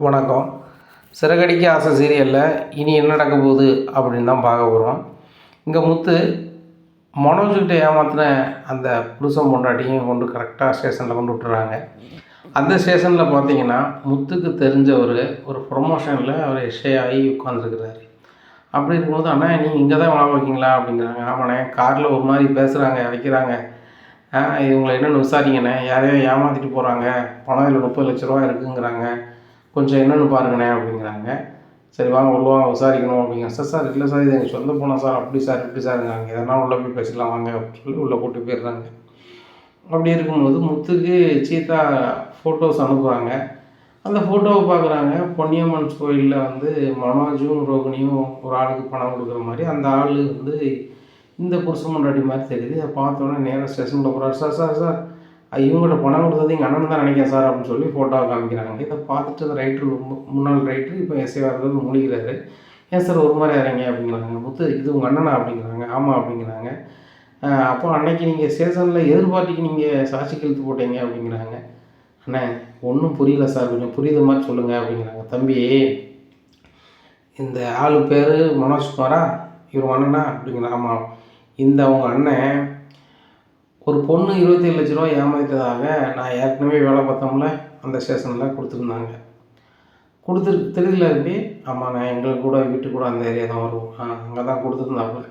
வணக்கம். சிறகடிக்க ஆசை சீரியலில் இனி என்ன நடக்க போகுது அப்படின்னு தான் பார்க்க போகிறோம். இங்கே முத்து மனோஜ்கிட்ட ஏமாத்தின அந்த புருஷன் பொண்டாட்டியும் கொண்டு கரெக்டாக ஸ்டேஷனில் கொண்டு விட்டுறாங்க. அந்த ஸ்டேஷனில் பார்த்தீங்கன்னா முத்துக்கு தெரிஞ்சவர் ஒரு ப்ரொமோஷனில் அவர் எஸ்ஐ ஆகி உட்காந்துருக்குறாரு. அப்படி இருக்கும்போது, அண்ணா நீங்கள் இங்கே தான் வேலை பார்க்கீங்களா அப்படிங்கிறாங்க. ஆமாண்ணே, காரில் ஒரு மாதிரி பேசுகிறாங்க வைக்கிறாங்க, இவங்களை என்னென்னு விசாரிங்கண்ணே, யாரையோ ஏமாற்றிட்டு போகிறாங்க, பணம் இதில் 30 லட்ச ரூபா இருக்குங்கிறாங்க, கொஞ்சம் என்னென்னு பாருங்கண்ணே அப்படிங்கிறாங்க. சரி வாங்க உள்ளே விசாரிக்கணும் அப்படிங்கிறேன். சார் இல்லை சார், இது எங்கள் சொந்த போனோம் சார், அப்படி சார் இப்படி சாருங்கிறாங்க. எதனா உள்ளே போய் பேசலாம் வாங்க அப்படின்னு சொல்லி உள்ளே கூட்டி போயிடுறாங்க. அப்படி இருக்கும்போது முத்துக்கு சீதா ஃபோட்டோஸ் அனுப்புகிறாங்க. அந்த ஃபோட்டோவை பார்க்குறாங்க. பொன்னியம்மன் கோயிலில் மனோஜும் ரோகிணியும் ஒரு ஆளுக்கு பணம் கொடுக்குற மாதிரி, அந்த ஆள் இந்த புருஷன் பொண்டாட்டி மாதிரி தெரியுது. அதை பார்த்தோன்னே நேராக ஸ்டேஷனில் போகிறார். சார் சார் சார் இவங்கள்ட்ட பணம் கொடுத்தது எங்கள் அண்ணன் தான் நினைக்கிறேன் சார் அப்படின்னு சொல்லி ஃபோட்டோவை காமிக்கிறாங்க. இதை பார்த்துட்டு அந்த ரைட்டர், முன்னாள் ரைட்டர் இப்போ எஸ்ஐ வரது மூழ்கிறாரு. ஏன் சார் ஒரு மாதிரி இறங்க அப்படிங்கிறாங்க. முத்து இது உங்கள் அண்ணனா அப்படிங்கிறாங்க. ஆமாம் அப்படிங்கிறாங்க. அப்போ அன்னைக்கு நீங்கள் ஸ்டேஷனில் எதிர்பார்ட்டிக்கு நீங்கள் சாட்சி கழுத்து போட்டீங்க அப்படிங்கிறாங்க. அண்ணே ஒன்றும் புரியல சார், கொஞ்சம் புரியுத மாதிரி சொல்லுங்கள் அப்படிங்கிறாங்க. தம்பி, இந்த ஆளு பேர் மனோஜ்குமாரா, இவர் அண்ணனா அப்படிங்கிறாங்க. ஆமாம். இந்த அவங்க அண்ணன் ஒரு பொண்ணு 27 லட்ச ரூபா ஏமாற்றிட்டதாக நான் ஏற்கனவே வேலை பார்த்தோம்ல அந்த ஸ்டேஷனில் கொடுத்துருந்தாங்க. தெரியல எப்படி? ஆமாம், நான் எங்களுக்கு கூட வீட்டுக்கு கூட அந்த ஏரியா தான் வருவோம். அங்கே தான் கொடுத்துருந்தாப்புல.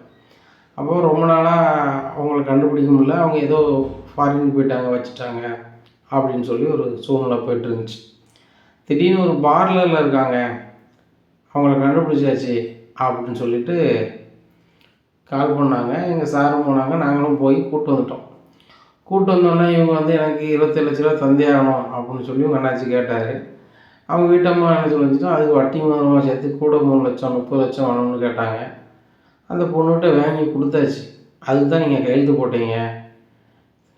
அப்போ ரொம்ப நாளாக அவங்கள கண்டுபிடிக்க முடியல, அவங்க ஏதோ ஃபாரின் போயிட்டாங்க வச்சுட்டாங்க அப்படின்னு சொல்லி ஒரு சூழ்நிலை போய்ட்டு இருந்துச்சு. திடீர்னு ஒரு பார்லரில் இருக்காங்க, அவங்கள கண்டுபிடிச்சாச்சு அப்படின்னு சொல்லிட்டு கால் பண்ணாங்க. எங்கள் சாரும் போனாங்க, நாங்களும் போய் கூப்பிட்டு வந்துட்டோம். கூப்பிட்டு வந்தோடனே இவங்க எனக்கு 27 லட்ச ரூபா தந்தே ஆகணும் அப்படின்னு சொல்லி உங்கள் அண்ணாச்சி கேட்டார். அவங்க வீட்டம்மா என்ன சொல்லிச்சுன்னா, அதுக்கு வட்டி முதலமாக சேர்த்து கூட 3 லட்சம் 30 லட்சம் வேணும்னு கேட்டாங்க. அந்த பொண்ணுகிட்ட வாங்கி கொடுத்தாச்சு. அதுக்கு தான் நீங்கள் கையெழுத்து போட்டீங்க,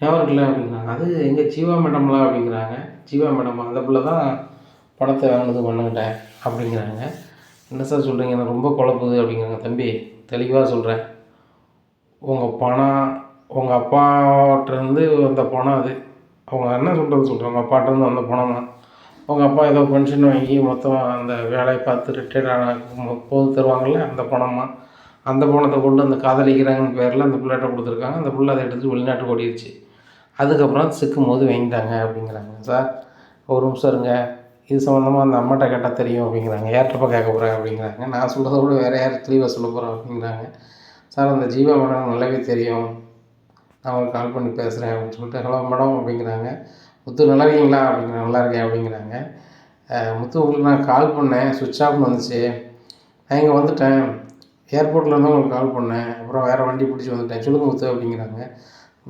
ஞாபகம் இருக்குல்ல அப்படிங்கிறாங்க. அது எங்கள் ஜீவா மேடம்லாம் அப்படிங்கிறாங்க. ஜீவா மேடம் அந்த பிள்ளை தான் பணத்தை வாங்கினது பண்ணுங்கிட்டேன் அப்படிங்கிறாங்க. என்ன சார் சொல்கிறீங்க, எனக்கு ரொம்ப குழப்புது அப்படிங்கிறாங்க. தம்பி தெளிவாக சொல்கிறேன், உங்கள் பணம் உங்கள் அப்பாட்டிருந்து வந்த பணம் அது. அவங்க என்ன சொல்கிறேன், உங்கள் அப்பாட்டிருந்து வந்த பணம் தான். உங்கள் அப்பா ஏதோ பென்ஷன் வாங்கி மொத்தம் அந்த வேலையை பார்த்து ரிட்டையர்ட் ஆன போது தருவாங்கள்ல, அந்த பணமாக அந்த பணத்தை கொண்டு அந்த காதலிக்கிறாங்கன்னு பேரில் அந்த பிள்ளைகிட்ட கொடுத்துருக்காங்க. அந்த பிள்ளை அதை எடுத்து வெளிநாட்டுக்கு ஓடிடுச்சு. அதுக்கப்புறம் சிக்கும் போது வாங்கிட்டாங்க அப்படிங்கிறாங்க. சார் ஒரு நிமிஷம் இருங்க, இது சம்மந்தமாக அந்த அம்மாட்ட கேட்டால் தெரியும் அப்படிங்கிறாங்க. யார்கிட்டப்போ கேட்க போகிறேன் அப்படிங்கிறாங்க. நான் சொல்கிறத விட வேறு யார் தெளிவாக சொல்ல போகிறேன் அப்படிங்கிறாங்க. சார் அந்த ஜீவா மேடம் நல்லாவே தெரியும், நான் அவங்களுக்கு கால் பண்ணி பேசுகிறேன் அப்படின்னு சொல்லிட்டு, ஹலோ மேடம் அப்படிங்கிறாங்க. முத்து நல்லா இருக்கீங்களா அப்படிங்கிறாங்க. நல்லா இருக்கேன் அப்படிங்கிறாங்க. முத்து உங்களுக்கு நான் கால் பண்ணேன், சுவிட்ச் ஆஃப்னு வந்துச்சு, நான் இங்கே வந்துட்டேன், ஏர்போர்ட்லேருந்து உங்களுக்கு கால் பண்ணேன், அப்புறம் வேறு வண்டி பிடிச்சி வந்துட்டேன், சொல்லுங்கள் முத்து அப்படிங்கிறாங்க.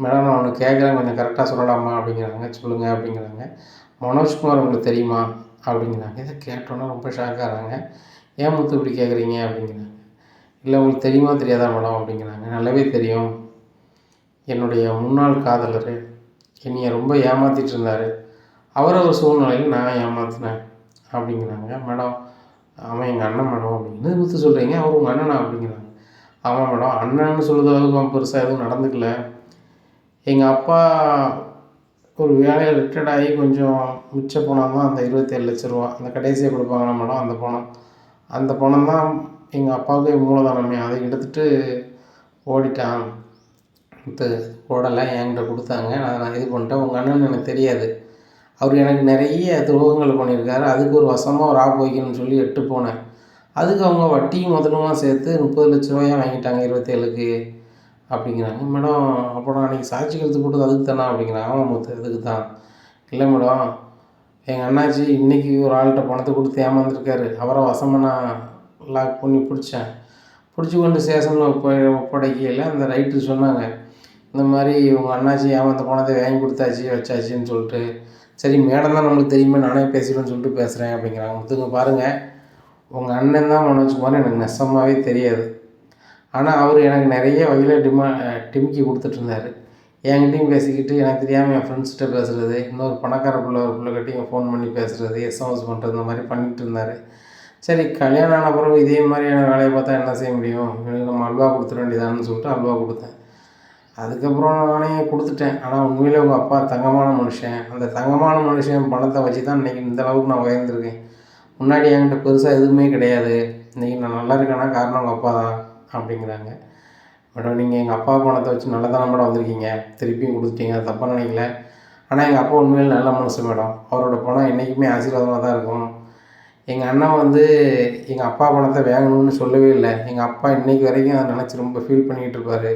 மேடம் நான் ஒன்று கேட்குறேன், கொஞ்சம் கரெக்டாக சொல்லலாமா அப்படிங்கிறாங்க. சொல்லுங்கள் அப்படிங்கிறாங்க. மனோஜ்குமார் உங்களுக்கு தெரியுமா அப்படிங்கிறாங்க. இதை கேட்டோன்னே ரொம்ப ஷாக்காகிறாங்க. ஏன் முத்து இப்படி கேட்குறீங்க அப்படிங்கிறாங்க. இல்லை உங்களுக்கு தெரியுமா தெரியாதா மேடம் அப்படிங்கிறாங்க. நல்லாவே தெரியும், என்னுடைய முன்னாள் காதலர் என்னைய ரொம்ப ஏமாற்றிட்டு இருந்தார், அவரை ஒரு சூழ்நிலையில் நான் ஏமாற்றினேன் அப்படிங்கிறாங்க. மேடம் அவன் எங்கள் அண்ணன் மேடம் அப்படின்னு. முத்து சொல்கிறீங்க, அவர் உங்கள் அண்ணனா அப்படிங்கிறாங்க. ஆமாம் மேடம், அண்ணன்னு சொல்லுற அளவுக்கு அவன் பெருசாக எதுவும் நடந்துக்கல. எங்கள் அப்பா ஒரு வேலையில் ரிட்டையர்ட் ஆகி கொஞ்சம் மிச்ச பணம் தான் அந்த 27 லட்ச ரூபா, அந்த கடைசியாக கொடுப்பாங்களா மேடம் அந்த பணம் தான் எங்கள் அப்பாவுக்கு மூலதனமே. அதை எடுத்துகிட்டு ஓடிட்டான். ஓடலை, என்கிட்ட கொடுத்தாங்க, நான் இது பண்ணிட்டேன். உங்கள் அண்ணன் எனக்கு தெரியாது, அவர் எனக்கு நிறைய துரோகங்கள் பண்ணியிருக்காரு, அதுக்கு ஒரு வசமாக ஒரு ஆப்பு வைக்கணும்னு சொல்லி எட்டு போனேன். அதுக்கு அவங்க வட்டியும் முதலுமா சேர்த்து 30 லட்ச ரூபாயாக வாங்கிட்டாங்க 27க்கு அப்படிங்கிறாங்க. மேடம் அப்போ நான் அன்றைக்கி சாட்சி கழுத்து போட்டது அதுக்கு தானே அப்படிங்கிறாங்க. ஆமாம் முத்து அதுக்கு தான். இல்லை மேடம், எங்கள் அண்ணாச்சி இன்றைக்கி ஒரு ஆள்கிட்ட பணத்தை கொடுத்து ஏமாந்துருக்காரு, அவரை வசமாக நான் லாக் பண்ணி பிடிச்சேன். பிடிச்சி கொண்டு ஸ்டேஷனில் ஒப்படைக்கையில் அந்த ரைட்டர் சொன்னாங்க, இந்த மாதிரி உங்கள் அண்ணாச்சி ஏமாந்த பணத்தை வாங்கி கொடுத்தாச்சு வச்சாச்சின்னு சொல்லிட்டு. சரி மேடம் தான் நம்மளுக்கு தெரியுமே, நானே பேசிடுவேன்னு சொல்லிட்டு பேசுகிறேன் அப்படிங்கிறாங்க. முத்துங்க பாருங்கள், உங்கள் அண்ணன் தான் மனோஜ்குமார் எனக்கு நெசமாகவே தெரியாது, ஆனால் அவர் எனக்கு நிறைய வகையில் டிமிக்கி கொடுத்துட்ருந்தார். என்கிட்டையும் பேசிக்கிட்டு எனக்கு தெரியாமல் என் ஃப்ரெண்ட்ஸ்கிட்ட பேசுகிறது, இன்னொரு பணக்கார பிள்ளை ஒரு பிள்ளைகிட்டையும் ஃபோன் பண்ணி பேசுகிறது, எஸ்எம்எஸ் பண்ணுறது, இந்த மாதிரி பண்ணிகிட்டு இருந்தார். சரி கல்யாணம் ஆன பிறகு இதே மாதிரியான வேலையை பார்த்தா என்ன செய்ய முடியும், நம்ம அல்வா கொடுத்துட வேண்டியதான்னு சொல்லிட்டு அல்வா கொடுத்தேன். அதுக்கப்புறம் நானே கொடுத்துட்டேன். ஆனால் உண்மையிலே உங்கள் அப்பா தங்கமான மனுஷன், அந்த தங்கமான மனுஷன் பணத்தை வச்சு தான் இன்றைக்கி இந்த அளவுக்கு நான் உயர்ந்திருக்கேன். முன்னாடி என்கிட்ட பெருசாக எதுவுமே கிடையாது, இன்றைக்கி நான் நல்லா இருக்கேன்னா காரணம் உங்கள் அப்பா தான் அப்படிங்கிறாங்க. மேடம் நீங்கள் எங்கள் அப்பா பணத்தை வச்சு நல்லா தானே மேடம் வந்திருக்கீங்க, திருப்பியும் கொடுத்துட்டீங்க, அது தப்பாக நினைக்கல. ஆனால் எங்கள் அப்பா உண்மையில் நல்ல மனசு மேடம், அவரோட பணம் என்றைக்குமே ஆசீர்வாதமாக தான் இருக்கும். எங்கள் அண்ணன் வந்து எங்கள் அப்பா பணத்தை வாங்கணும்னு சொல்லவே இல்லை. எங்கள் அப்பா இன்றைக்கி வரைக்கும் அதை நினச்சி ரொம்ப ஃபீல் பண்ணிக்கிட்டு இருப்பார்.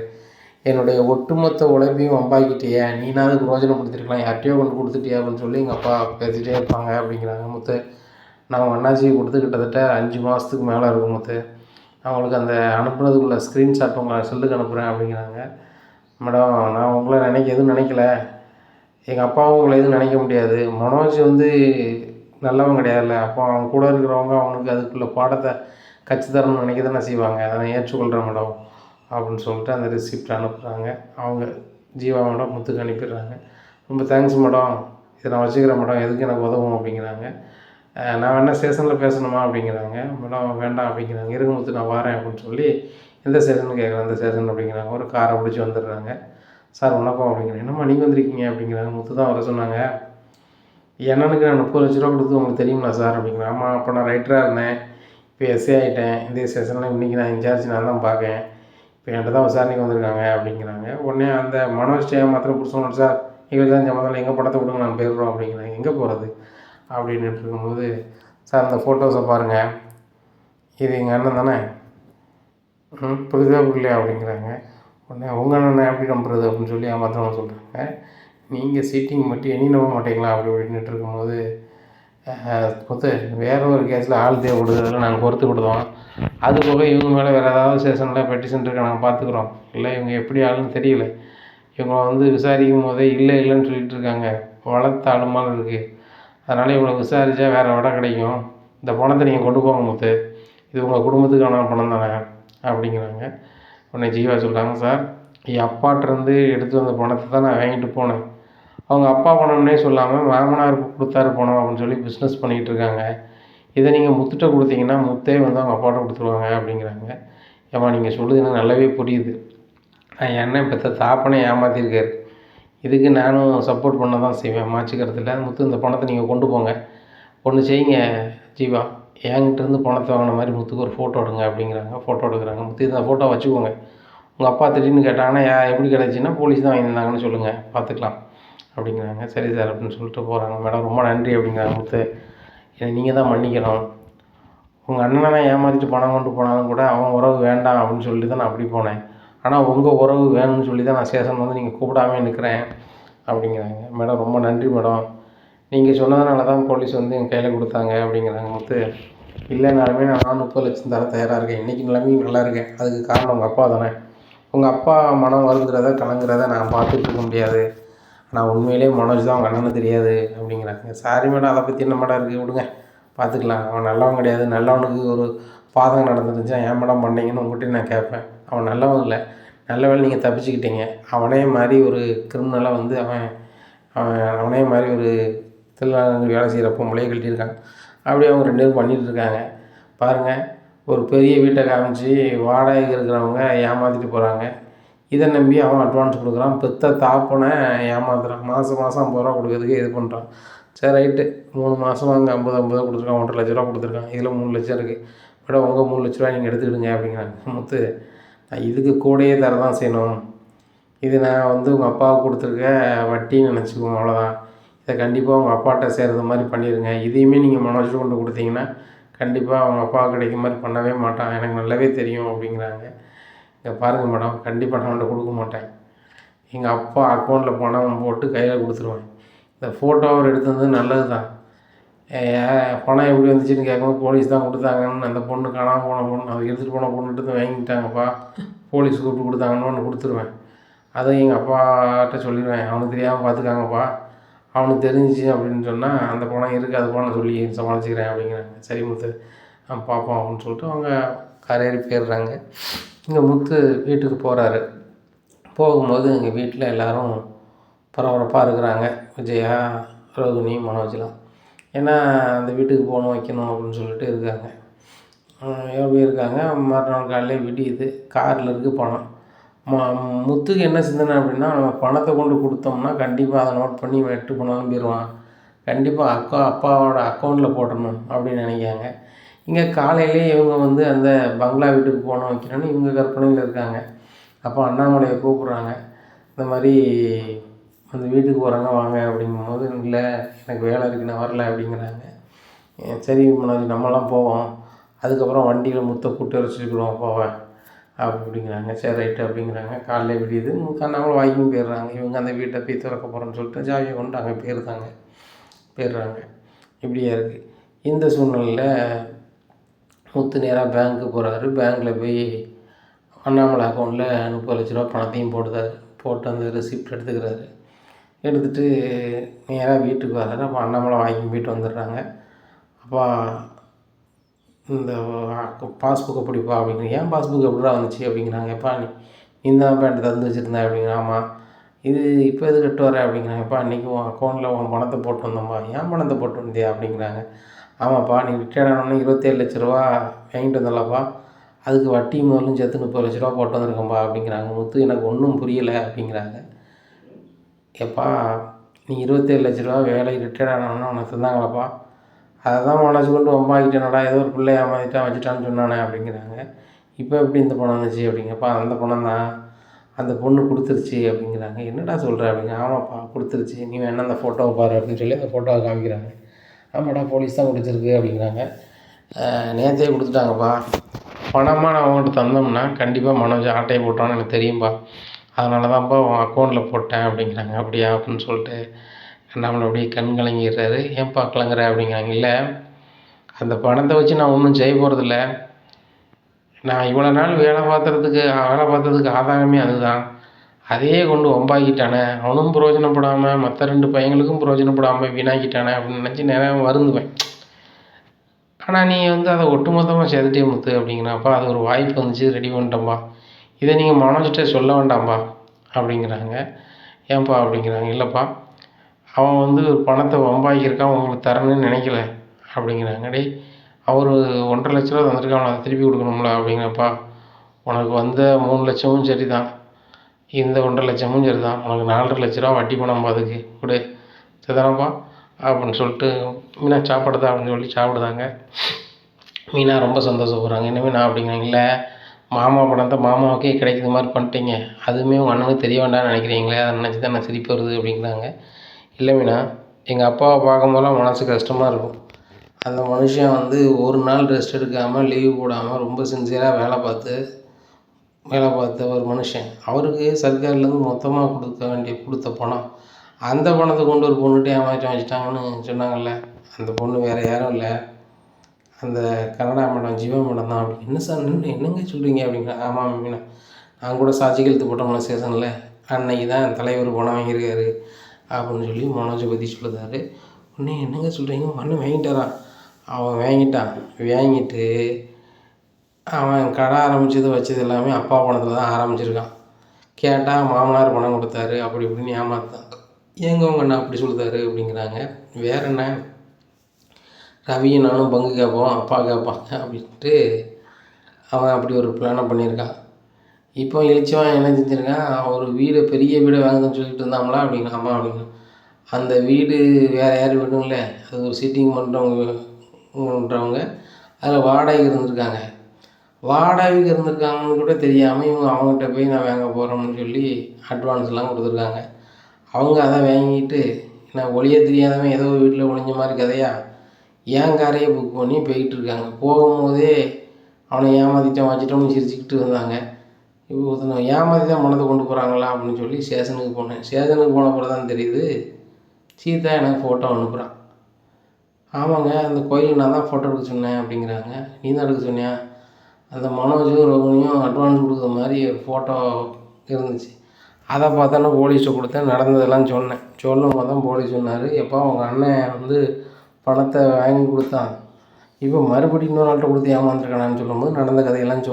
என்னுடைய ஒட்டுமொத்த உழைப்பையும் வம்பாக்கிட்டியே, நீனாவது பிரயோஜனப்படுத்திருக்கலாம், யார்கிட்டையோ கொண்டு கொடுத்துட்டியா அப்படின்னு சொல்லி எங்கள் அப்பா பேசிகிட்டே இருப்பாங்க அப்படிங்கிறாங்க முத்து. நான் உங்கள் அண்ணாச்சிக்கு கொடுத்து கிட்டத்தட்ட 5 மாதத்துக்கு மேலே இருக்கும் முத்து. அவங்களுக்கு அந்த அனுப்புனதுக்குள்ள ஸ்க்ரீன்ஷாட் உங்கள் செல்லுக்கு அனுப்புகிறேன் அப்படிங்கிறாங்க. மேடம் நான் உங்களை எதுவும் நினைக்கல, எங்கள் அப்பாவும் உங்களை எதுவும் நினைக்க முடியாது. மனோஜ் வந்து நல்லவன் கிடையாதுல்ல, அப்போ அவங்க கூட இருக்கிறவங்க அவங்களுக்கு அதுக்குள்ள பாடத்தை கற்று தரணும்னு நினைக்க தானே செய்வாங்க, அதை நான் ஏற்றுக்கொள்கிறேன் மேடம் அப்படின்னு சொல்லிட்டு அந்த ரிசிப்ட் அனுப்புகிறாங்க. அவங்க ஜீவா மேடம் முத்துக்கு அனுப்பிடுறாங்க. ரொம்ப தேங்க்ஸ் மேடம், இதை நான் வச்சுக்கிறேன் மேடம், எதுக்கு எனக்கு உதவும் அப்படிங்கிறாங்க. நான் வேணா ஸ்டேஷனில் பேசணுமா அப்படிங்கிறாங்க. மேடம் வேண்டாம் அப்படிங்கிறாங்க. இருங்க முத்து நான் வரேன் அப்படின்னு சொல்லி எந்த ஸ்டேஷன் கேட்குறேன், அந்த ஸ்டேஷன் அப்படிங்கிறாங்க. ஒரு காரை பிடிச்சி வந்துடுறாங்க. சார் வணக்கம் அப்படிங்கிறேன். என்னம்மா நீங்கள் வந்திருக்கீங்க அப்படிங்கிறாங்க. முத்து தான் வர சொன்னாங்க. என்னனுக்கு நான் 30 லட்ச ரூபா கொடுத்து உங்களுக்கு தெரியுமா சார் அப்படிங்கிறேன். ஆமாம், அப்போ நான் ரைட்டராக இருந்தேன், இப்போ எஸ்ஏ ஆகிட்டேன், இந்த ஸ்டேஷனில் இன்றைக்கி நான் இன்சார்ஜ் நான் தான் பார்க்கேன், இப்போ என்கிட்ட தான் விசாரணைக்கு வந்திருக்காங்க அப்படிங்கிறாங்க. உடனே அந்த மனோஜ் மாத்திரம் பிடிச்சோம், சார் எங்களுக்கு தான் முதல்ல எங்கள் படத்தை கொடுங்க நான் போயிடுறோம் அப்படிங்கிறாங்க. எங்கே போகிறது அப்படின்ட்டு இருக்கும்போது, சார் அந்த ஃபோட்டோஸை பாருங்கள், இது எங்கள் அண்ணன் தானே, புரியுதா புரியலையா அப்படிங்கிறாங்க. உடனே உங்கள் அண்ணனை எப்படி நம்புறது அப்படின்னு சொல்லி மாத்திரம் சொல்கிறாங்க. நீங்கள் சீட்டிங் மட்டும் எண்ணி நம்ப மாட்டீங்களா அப்படி இப்படின்ட்டு இருக்கும்போது, முத்து வேறு ஒரு கேஸில் ஆள் தேவைப்படுது, அதெல்லாம் நாங்கள் பொறுத்து கொடுத்தோம், அது போக இவங்க மேலே வேறு ஏதாவது ஸ்டேஷனில் பெட்டிஷன் இருக்கா நாங்கள் பார்த்துக்குறோம், இல்லை இவங்க எப்படி ஆளுன்னு தெரியல, இவங்க வந்து விசாரிக்கும் போதே இல்லைன்னு சொல்லிகிட்டு இருக்காங்க, வளர்த்த ஆளுமாலும் இருக்குது, அதனால் இவங்களை விசாரித்தா வேறு இடம் கிடைக்கும், இந்த பணத்தை நீங்கள் கொண்டு போங்க முத்து, இது உங்கள் குடும்பத்துக்கான பணம் தானே அப்படிங்கிறாங்க. உடனே ஜீவா சொல்கிறாங்க, சார் என் அப்பாட்டிருந்து எடுத்து வந்த பணத்தை தான் நான் வாங்கிட்டு போனேன், அவங்க அப்பா பணம்னே சொல்லாமல் மாமனார் கொடுத்தாரு பணம் அப்படின்னு சொல்லி பிஸ்னஸ் பண்ணிகிட்டு இருக்காங்க, இதை நீங்கள் முத்துட்ட கொடுத்தீங்கன்னா முத்தே வந்து அவங்க அப்பாட்ட கொடுத்துருவாங்க அப்படிங்கிறாங்க. ஏம்மா நீங்கள் சொல்லுது எனக்கு நல்லாவே புரியுது, நான் என் பெற்ற தாப்பனே ஏமாற்றிருக்காரு, இதுக்கு நானும் சப்போர்ட் பண்ண தான் செய்வேன், மாற்றிக்கிறதில்ல. முத்து இந்த பணத்தை நீங்கள் கொண்டு போங்க, ஒன்று செய்யுங்க ஜீவா, என்கிட்டருந்து பணத்தை வாங்கின மாதிரி முத்துக்கு ஒரு ஃபோட்டோ எடுங்க அப்படிங்கிறாங்க. ஃபோட்டோ எடுக்கிறாங்க. முத்து இந்த ஃபோட்டோ வச்சுக்கோங்க, உங்கள் அப்பா திடீர்னு கேட்டாங்கன்னா எப்படி கிடச்சின்னா போலீஸ் தான் வாங்கியிருந்தாங்கன்னு சொல்லுங்கள், பார்த்துக்கலாம் அப்படிங்கிறாங்க. சரி சார் அப்படின்னு சொல்லிட்டு போகிறாங்க. மேடம் ரொம்ப நன்றி அப்படிங்கிறாங்க முத்து, என்னை நீங்கள் தான் மன்னிக்கணும், உங்கள் அண்ணனை நான் ஏமாற்றிட்டு பணம் கொண்டு போனாலும் கூட அவன் உறவு வேண்டாம் அப்படின்னு சொல்லிட்டு தான் நான் அப்படி போனேன், ஆனால் உங்கள் உறவு வேணும்னு சொல்லி தான் நான் ஸ்டேஷன் வந்து நீங்கள் கூப்பிடாமே நிற்கிறேன் அப்படிங்கிறாங்க. மேடம் ரொம்ப நன்றி மேடம், நீங்கள் சொன்னதுனால தான் போலீஸ் வந்து என் கையில் கொடுத்தாங்க அப்படிங்கிறாங்க. முத்து இல்லைனாலுமே நான் 30 லட்சம் தர தயாராக இருக்கேன், இன்றைக்கி நிலைமையும் நல்லா இருக்கேன், அதுக்கு காரணம் உங்கள் அப்பா தானே, உங்கள் அப்பா மனம் வருங்கிறத கலங்குறத நான் பார்த்துட்டு இருக்க முடியாது, ஆனால் உண்மையிலே மனோஜ் தான் அவங்க அண்ணனு தெரியாது அப்படிங்கிறாங்க. சாரி மேடம், அதை பற்றி என்ன மேடம் இருக்குது, விடுங்க பார்த்துக்கலாம், அவன் நல்லவன் கிடையாது, நல்லவனுக்கு ஒரு பாதகம் நடந்துருந்துச்சுன்னா ஏன் மேடம் பண்ணீங்கன்னு உங்கள்கிட்ட நான் கேட்பேன், அவன் நல்லவன் இல்லை, நல்ல வேலை நீங்கள் தப்பிச்சுக்கிட்டீங்க, அவனே மாதிரி ஒரு கிரிமினலாக வந்து அவனே மாதிரி ஒரு திருநாள் வேலை செய்கிற பொம்பளையே கட்டியிருக்காங்க, அப்படியே அவங்க 2 பேரும் பண்ணிகிட்டு இருக்காங்க பாருங்கள். ஒரு பெரிய வீட்டை காமிச்சு வாடகைக்கு இருக்கிறவங்க ஏமாற்றிட்டு போகிறாங்க, இதை நம்பி அவன் அட்வான்ஸ் கொடுக்குறான், பெத்த தாப்பனை ஏமாத்துறான், மாதம் 50 ரூபா கொடுக்குறதுக்கு இது பண்ணுறான். சரி ரைட்டு, 3 மாதம் அங்கே 50 கொடுத்துருக்கான், 1,50,000 ரூபா கொடுத்துருக்கான், இதில் 3 லட்சம் இருக்குது, மேடம் உங்கள் 3 லட்ச ரூபா நீங்கள் எடுத்துக்கிடுங்க அப்படிங்கிறாங்க. முத்து நான் இதுக்கு கூடயே தர தான் செய்யணும், இது நான் வந்து உங்கள் அப்பாவுக்கு கொடுத்துருக்க வட்டின்னு நினச்சிக்குவோம், அவ்வளோதான், இதை கண்டிப்பாக உங்கள் அப்பாட்ட சேர்கிற மாதிரி பண்ணிடுங்க, இதையுமே நீங்கள் மனோஜ் கொண்டு கொடுத்தீங்கன்னா கண்டிப்பாக அவங்க அப்பாவுக்கு கிடைக்க மாதிரி பண்ணவே மாட்டான், எனக்கு நல்லாவே தெரியும் அப்படிங்கிறாங்க. இங்கே பாருங்கள் மேடம், கண்டிப்பாக நான் அவன்கிட்ட கொடுக்க மாட்டேன், எங்கள் அப்பா அக்கௌண்ட்டில் பணம் போட்டு கையில் கொடுத்துருவேன், இந்த ஃபோட்டோ அவர் எடுத்து வந்தது நல்லது தான், பணம் எப்படி வந்துச்சுன்னு கேட்கும்போது போலீஸ் தான் கொடுத்தாங்கன்னு, அந்த பொண்ணு காணாமல் போன பொண்ணு, அதை எடுத்துகிட்டு போன பொண்ணுகிட்ட வாங்கிட்டாங்கப்பா, போலீஸ் கூப்பிட்டு கொடுத்தாங்கன்னு ஒன்று கொடுத்துருவேன், அதை எங்கள் அப்பாட்ட சொல்லிடுவேன், அவனுக்கு தெரியாமல் பார்த்துக்காங்கப்பா, அவனுக்கு தெரிஞ்சிச்சு அப்படின்னு சொன்னால் அந்த பணம் இருக்குது, அது பணம் சொல்லி சமாளிச்சுக்கிறேன் அப்படிங்கிறாங்க. சரி முத்து பார்ப்போம் அப்படின்னு சொல்லிட்டு அவங்க காரேறி போயிடுறாங்க. இங்கே முத்து வீட்டுக்கு போகிறாரு. போகும்போது எங்கள் வீட்டில் எல்லோரும் பரபரப்பாக இருக்கிறாங்க, விஜயா, ரோகிணி, மனோஜ்லாம், ஏன்னா அந்த வீட்டுக்கு போகணும் வைக்கணும் அப்படின்னு சொல்லிட்டு இருக்காங்க. எப்படி இருக்காங்க, மறுநாள் காலையில் விடியுது, காரில் இருக்குது பணம். முத்துக்கு என்ன சிந்தனை அப்படின்னா, நம்ம பணத்தை கொண்டு கொடுத்தோம்னா கண்டிப்பாக அதை நோட் பண்ணி இவன் எட்டு போனாலும் போயிடுவான், கண்டிப்பாக அப்பாவோட அக்கௌண்ட்டில் போடணும் அப்படின்னு நினைக்காங்க. இங்கே காலையிலேயே இவங்க வந்து அந்த பங்களா வீட்டுக்கு போகணும் வைக்கணும்னு இவங்க கற்பனையில் இருக்காங்க. அப்போ அண்ணாமலையை கூப்பிட்றாங்க. இந்த மாதிரி அந்த வீட்டுக்கு போகிறாங்க வாங்க அப்படிங்கும்போது, இல்லை எனக்கு வேலை இருக்குது நான் வரல அப்படிங்கிறாங்க. சரி மனோஜ் நம்மலாம் போவோம், அதுக்கப்புறம் வண்டியில் முத்த கூட்டு வச்சுருக்குறோம் போவேன் அப்படிங்கிறாங்க. சரி ரைட்டு அப்படிங்கிறாங்க. காலைல விடியுது, அண்ணாமலை வாக்கிங் போயிடுறாங்க. இவங்க அந்த வீட்டை போய் திறக்க போகிறேன்னு சொல்லிட்டு சாவியை கொண்டு அங்கே போயிடுறாங்க. இப்படியே இருக்குது. இந்த சூழ்நிலையில் முத்து நேராக பேங்க்கு போகிறாரு. பேங்க்கில் போய் அண்ணாமலை அக்கௌண்ட்டில் 30 லட்ச ரூபா பணத்தையும் போட்டு அந்த ரெசிப்ட் எடுத்துக்கிறாரு. எடுத்துகிட்டு நேராக வீட்டுக்கு வர்றாரு. அப்போ அண்ணாமலை வாக்கிங் போயிட்டு வந்துடுறாங்க. அப்பா இந்த பாஸ்புக்கை பிடிப்பா அப்படிங்கிற. ஏன் பாஸ்புக் எப்படிடா வந்துச்சு அப்படிங்கிறாங்க. எப்பா நீ தான் பேண்ட் தந்து வச்சுருந்தேன் அப்படிங்கிற. ஆமாம். இது இப்போ எது கட்டு வர அப்படிங்கிறாங்க. எப்பா அன்றைக்கி உன் அக்கௌண்ட்டில் உன் பணத்தை போட்டு வந்தோம்ப்பா. ஏன் பணத்தை போட்டு வந்தியா அப்படிங்கிறாங்க. ஆமாப்பா நீ ரிட்டையர்ட் ஆனோடனே 27 லட்ச ரூபா வாங்கிட்டு வந்தல்லப்பா, அதுக்கு வட்டி முதலும் சேர்த்து 30 லட்ச ரூபா போட்டு வந்திருக்கேன்ப்பா அப்படிங்கிறாங்க. முத்து எனக்கு ஒன்றும் புரியலை அப்படிங்கிறாங்க. எப்பா நீ 27 லட்ச ரூபா வேலை ரிட்டையர்ட் ஆனோன்னா உனக்கு தந்தாங்களப்பா, அதை தான் மனசு கொண்டு வம்பாக்கிட்டேனடா, ஏதோ ஒரு பிள்ளை ஏமாற்றிட்டான் வச்சுட்டான்னு சொன்னானே அப்படிங்கிறாங்க. இப்போ எப்படி இந்த பணம் வந்துச்சு அப்படிங்கப்பா, அந்த பணம் தான் அந்த பொண்ணு கொடுத்துருச்சு அப்படிங்கிறாங்க. என்னடா சொல்கிற அப்படிங்க. ஆமாப்பா கொடுத்துருச்சு, நீ வேணா அந்த ஃபோட்டோவை பாரு அப்படின்னு சொல்லி அந்த ஃபோட்டோவை காமிக்கிறாங்க. ஆமாடா போலீஸ் தான் கொடுத்துருக்கு அப்படிங்கிறாங்க. நேற்றே கொடுத்துட்டாங்கப்பா, பணமாக நான் அவங்கள்ட்ட தந்தோம்னா கண்டிப்பாக மனோஜ் ஆட்டையை போட்டான்னு எனக்கு தெரியும்பா, அதனால தான்ப்பா உன் அக்கௌண்ட்டில் போட்டேன் அப்படிங்கிறாங்க. அப்படியா அப்படின்னு சொல்லிட்டு நம்மளை அப்படியே கண் கலங்கிடுறாரு. ஏன்ப்பா கலங்குற அப்படிங்கிறாங்க. இல்லை அந்த பணத்தை வச்சு நான் ஒன்றும் செய்ய போகிறதில்ல, நான் இவ்வளோ நாள் வேலை பார்த்ததுக்கு ஆதாரமே அதுதான், அதையே கொண்டு வம்பாக்கிட்டானே, அவனும் பிரயோஜனப்படாமல் மற்ற 2 பையங்களுக்கும் பிரயோஜனப்படாமல் வீணாக்கிட்டானே அப்படின்னு நினச்சி நிறையா வருந்துவேன். ஆனால் நீ வந்து அதை ஒட்டுமொத்தமாக சேர்த்துட்டே முத்து அப்படிங்கிறாப்பா. அது ஒரு வாய்ப்பு வந்துச்சு, ரெடி பண்ணிட்டேன்ப்பா, இதை நீங்கள் மனோஜ்கிட்ட சொல்ல வேண்டாம்ப்பா அப்படிங்கிறாங்க. ஏன்ப்பா அப்படிங்கிறாங்க. இல்லைப்பா அவன் வந்து ஒரு பணத்தை வம்பாக்கியிருக்கான், உங்களுக்கு தரணும்னு நினைக்கல அப்படிங்கிறாங்க. டேய் அவர் 1,50,000 லட்ச ரூபா தந்திருக்கான், அதை திருப்பி கொடுக்கணும்ல அப்படிங்கிறப்பா. உனக்கு வந்த 3 லட்சமும் சரி தான், இந்த 1,50,000 லட்சமும் சரி தான், உனக்கு 4,50,000 லட்ச ரூபா வட்டி பணம் அதுக்கு கொடு சரிதானப்பா அப்படின்னு சொல்லிட்டு மீனா சாப்பிடுதா அப்படின்னு சொல்லி சாப்பிடுதாங்க. மீனா ரொம்ப சந்தோஷப்படுறாங்க. என்ன மீனா அப்படிங்கிறாங்க. இல்லை மாமா பணத்தை மாமாவுக்கே கிடைக்கிற மாதிரி பண்ணிட்டீங்க, அதுவுமே உங்கள் அண்ணனுக்கு தெரிய வேண்டாம்னு நினைக்கிறீங்களே, அதை நினச்சி தான் நான் சிரிப்பு வருது அப்படிங்கிறாங்க. இல்லை மீனா, எங்கள் அப்பாவை பார்க்கும்போதெல்லாம் மனசு கஷ்டமாக இருக்கும். அந்த மனுஷன் வந்து ஒரு நாள் ரெஸ்ட் எடுக்காமல் லீவு போடாமல் ரொம்ப சின்சியராக வேலை பார்த்த ஒரு மனுஷன். அவருக்கு சர்க்கார்லேருந்து மொத்தமாக கொடுத்த பணம், அந்த பணத்தை கொண்டு ஒரு பொண்ணுகிட்ட ஏமாற்றி வச்சுட்டாங்கன்னு சொன்னாங்கல்ல, அந்த பொண்ணு வேறு யாரும் இல்லை, அந்த கனடா மேடம் ஜீவா மேடம் தான். அப்படி என்ன சார் என்னங்க சொல்கிறீங்க அப்படிங்கிற. ஆமாம் மீனா, நான் கூட சாட்சி கழுத்து போட்டோம்ல ஸ்டேஷனில், அன்னைக்கு தான் தலைவர் பணம் வாங்கியிருக்காரு அப்படின்னு சொல்லி மனோஜை பற்றி சொல்லுதாரு. உடனே என்னங்க சொல்கிறீங்க, அண்ணன் வாங்கிட்டாரா? அவன் வாங்கிட்டு அவன் கடை ஆரம்பித்தது வச்சது எல்லாமே அப்பா பணத்தில் தான் ஆரம்பிச்சிருக்கான். கேட்டால் மாமனார் பணம் கொடுத்தாரு அப்படி இப்படின்னு ஏமாத்தான். ஏங்க உங்கள் அண்ணா அப்படி சொல்லுதாரு அப்படிங்கிறாங்க. வேற என்ன, ரவியும் நானும் பங்கு கேட்போம், அப்பா கேட்பாங்க அப்படின்ட்டு அவன் அப்படி ஒரு பிளானை பண்ணியிருக்கான். இப்போ இழிச்சவன் என்ன செஞ்சுருக்கான், ஒரு பெரிய வீடை வாங்குதுன்னு சொல்லிட்டு இருந்தாங்களா அப்படிங்கிற. ஆமாம் அப்படிங்கிற. அந்த வீடு வேறு யார் வீடும் இல்லை, அது ஒரு சிட்டிங் பண்ணுறவங்க அதில் வாடகைக்கு இருந்திருக்காங்கன்னு கூட தெரியாமல் இவங்க அவங்ககிட்ட போய் நான் வாங்க போகிறோம்னு சொல்லி அட்வான்ஸ்லாம் கொடுத்துருக்காங்க. அவங்க அதை வாங்கிட்டு நான் ஒளிய தெரியாதவன் ஏதோ வீட்டில் ஒளிஞ்ச மாதிரி கதையா ஏன் காரையே புக் பண்ணி போயிட்டுருக்காங்க. போகும்போதே அவனை ஏமாற்றிட்டோம் வச்சுட்டோம்னு சிரிச்சுக்கிட்டு வந்தாங்க. இப்போ ஒருத்தனை ஏமாற்றி தான் பணத்தை கொண்டு போகிறாங்களா அப்படின்னு சொல்லி ஸ்டேஷனுக்கு போனேன். ஸ்டேஷனுக்கு போன பிறகு தான் தெரியுது, சீதா எனக்கு ஃபோட்டோ அனுப்புகிறான். ஆமாங்க அந்த கோயிலுக்கு நான் தான் ஃபோட்டோ எடுக்க சொன்னேன் அப்படிங்கிறாங்க. நீ தான் எடுக்க சொன்னியா? அந்த மனோஜும் ரோகிணியும் அட்வான்ஸ் கொடுக்குற மாதிரி ஒரு ஃபோட்டோ இருந்துச்சு. அதை பார்த்தோன்னா போலீஸ்கிட்ட கொடுத்தேன், நடந்ததெல்லாம் சொன்னேன். சொல்லும் போது தான் போலீஸ் சொன்னார், எப்போ உங்கள் அண்ணன் வந்து பணத்தை வாங்கி கொடுத்தான், இப்போ மறுபடியும் இன்னொரு ஆள்கிட்ட கொடுத்து ஏமாந்துருக்கானான்னு சொல்லும்போது நடந்த கதையெல்லாம்